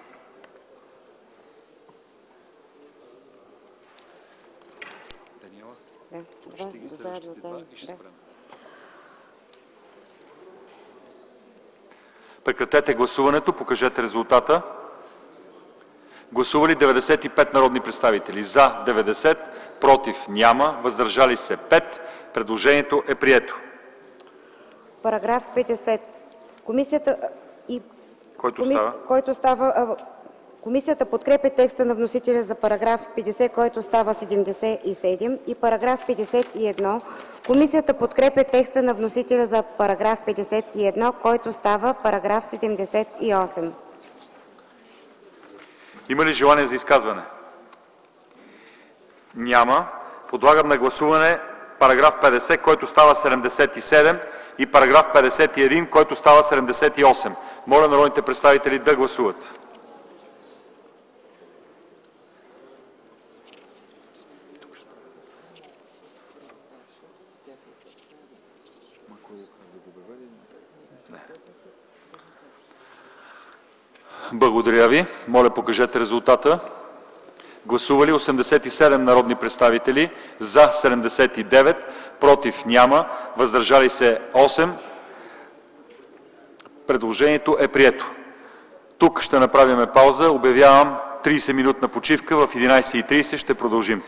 S1: Прекратете гласуването, покажете резултата. Гласували 95 народни представители: за 90, против няма, въздържали се 5. Предложението е прието.
S6: Параграф 50. Комисията подкрепя текста на вносителя за параграф 50, който става 77, и параграф 51. Комисията подкрепя текста на вносителя за параграф 51, който става параграф 78.
S1: Има ли желание за изказване? Няма. Подлагам на гласуване параграф 50, който става 77, и параграф 51, който става 78. Моля народните представители да гласуват. Благодаря ви. Моля, покажете резултата. Гласували 87 народни представители: за 79, против няма, въздържали се 8. Предложението е прието. Тук ще направим пауза. Обявявам 30-минутна почивка. В 11:30 ще продължим.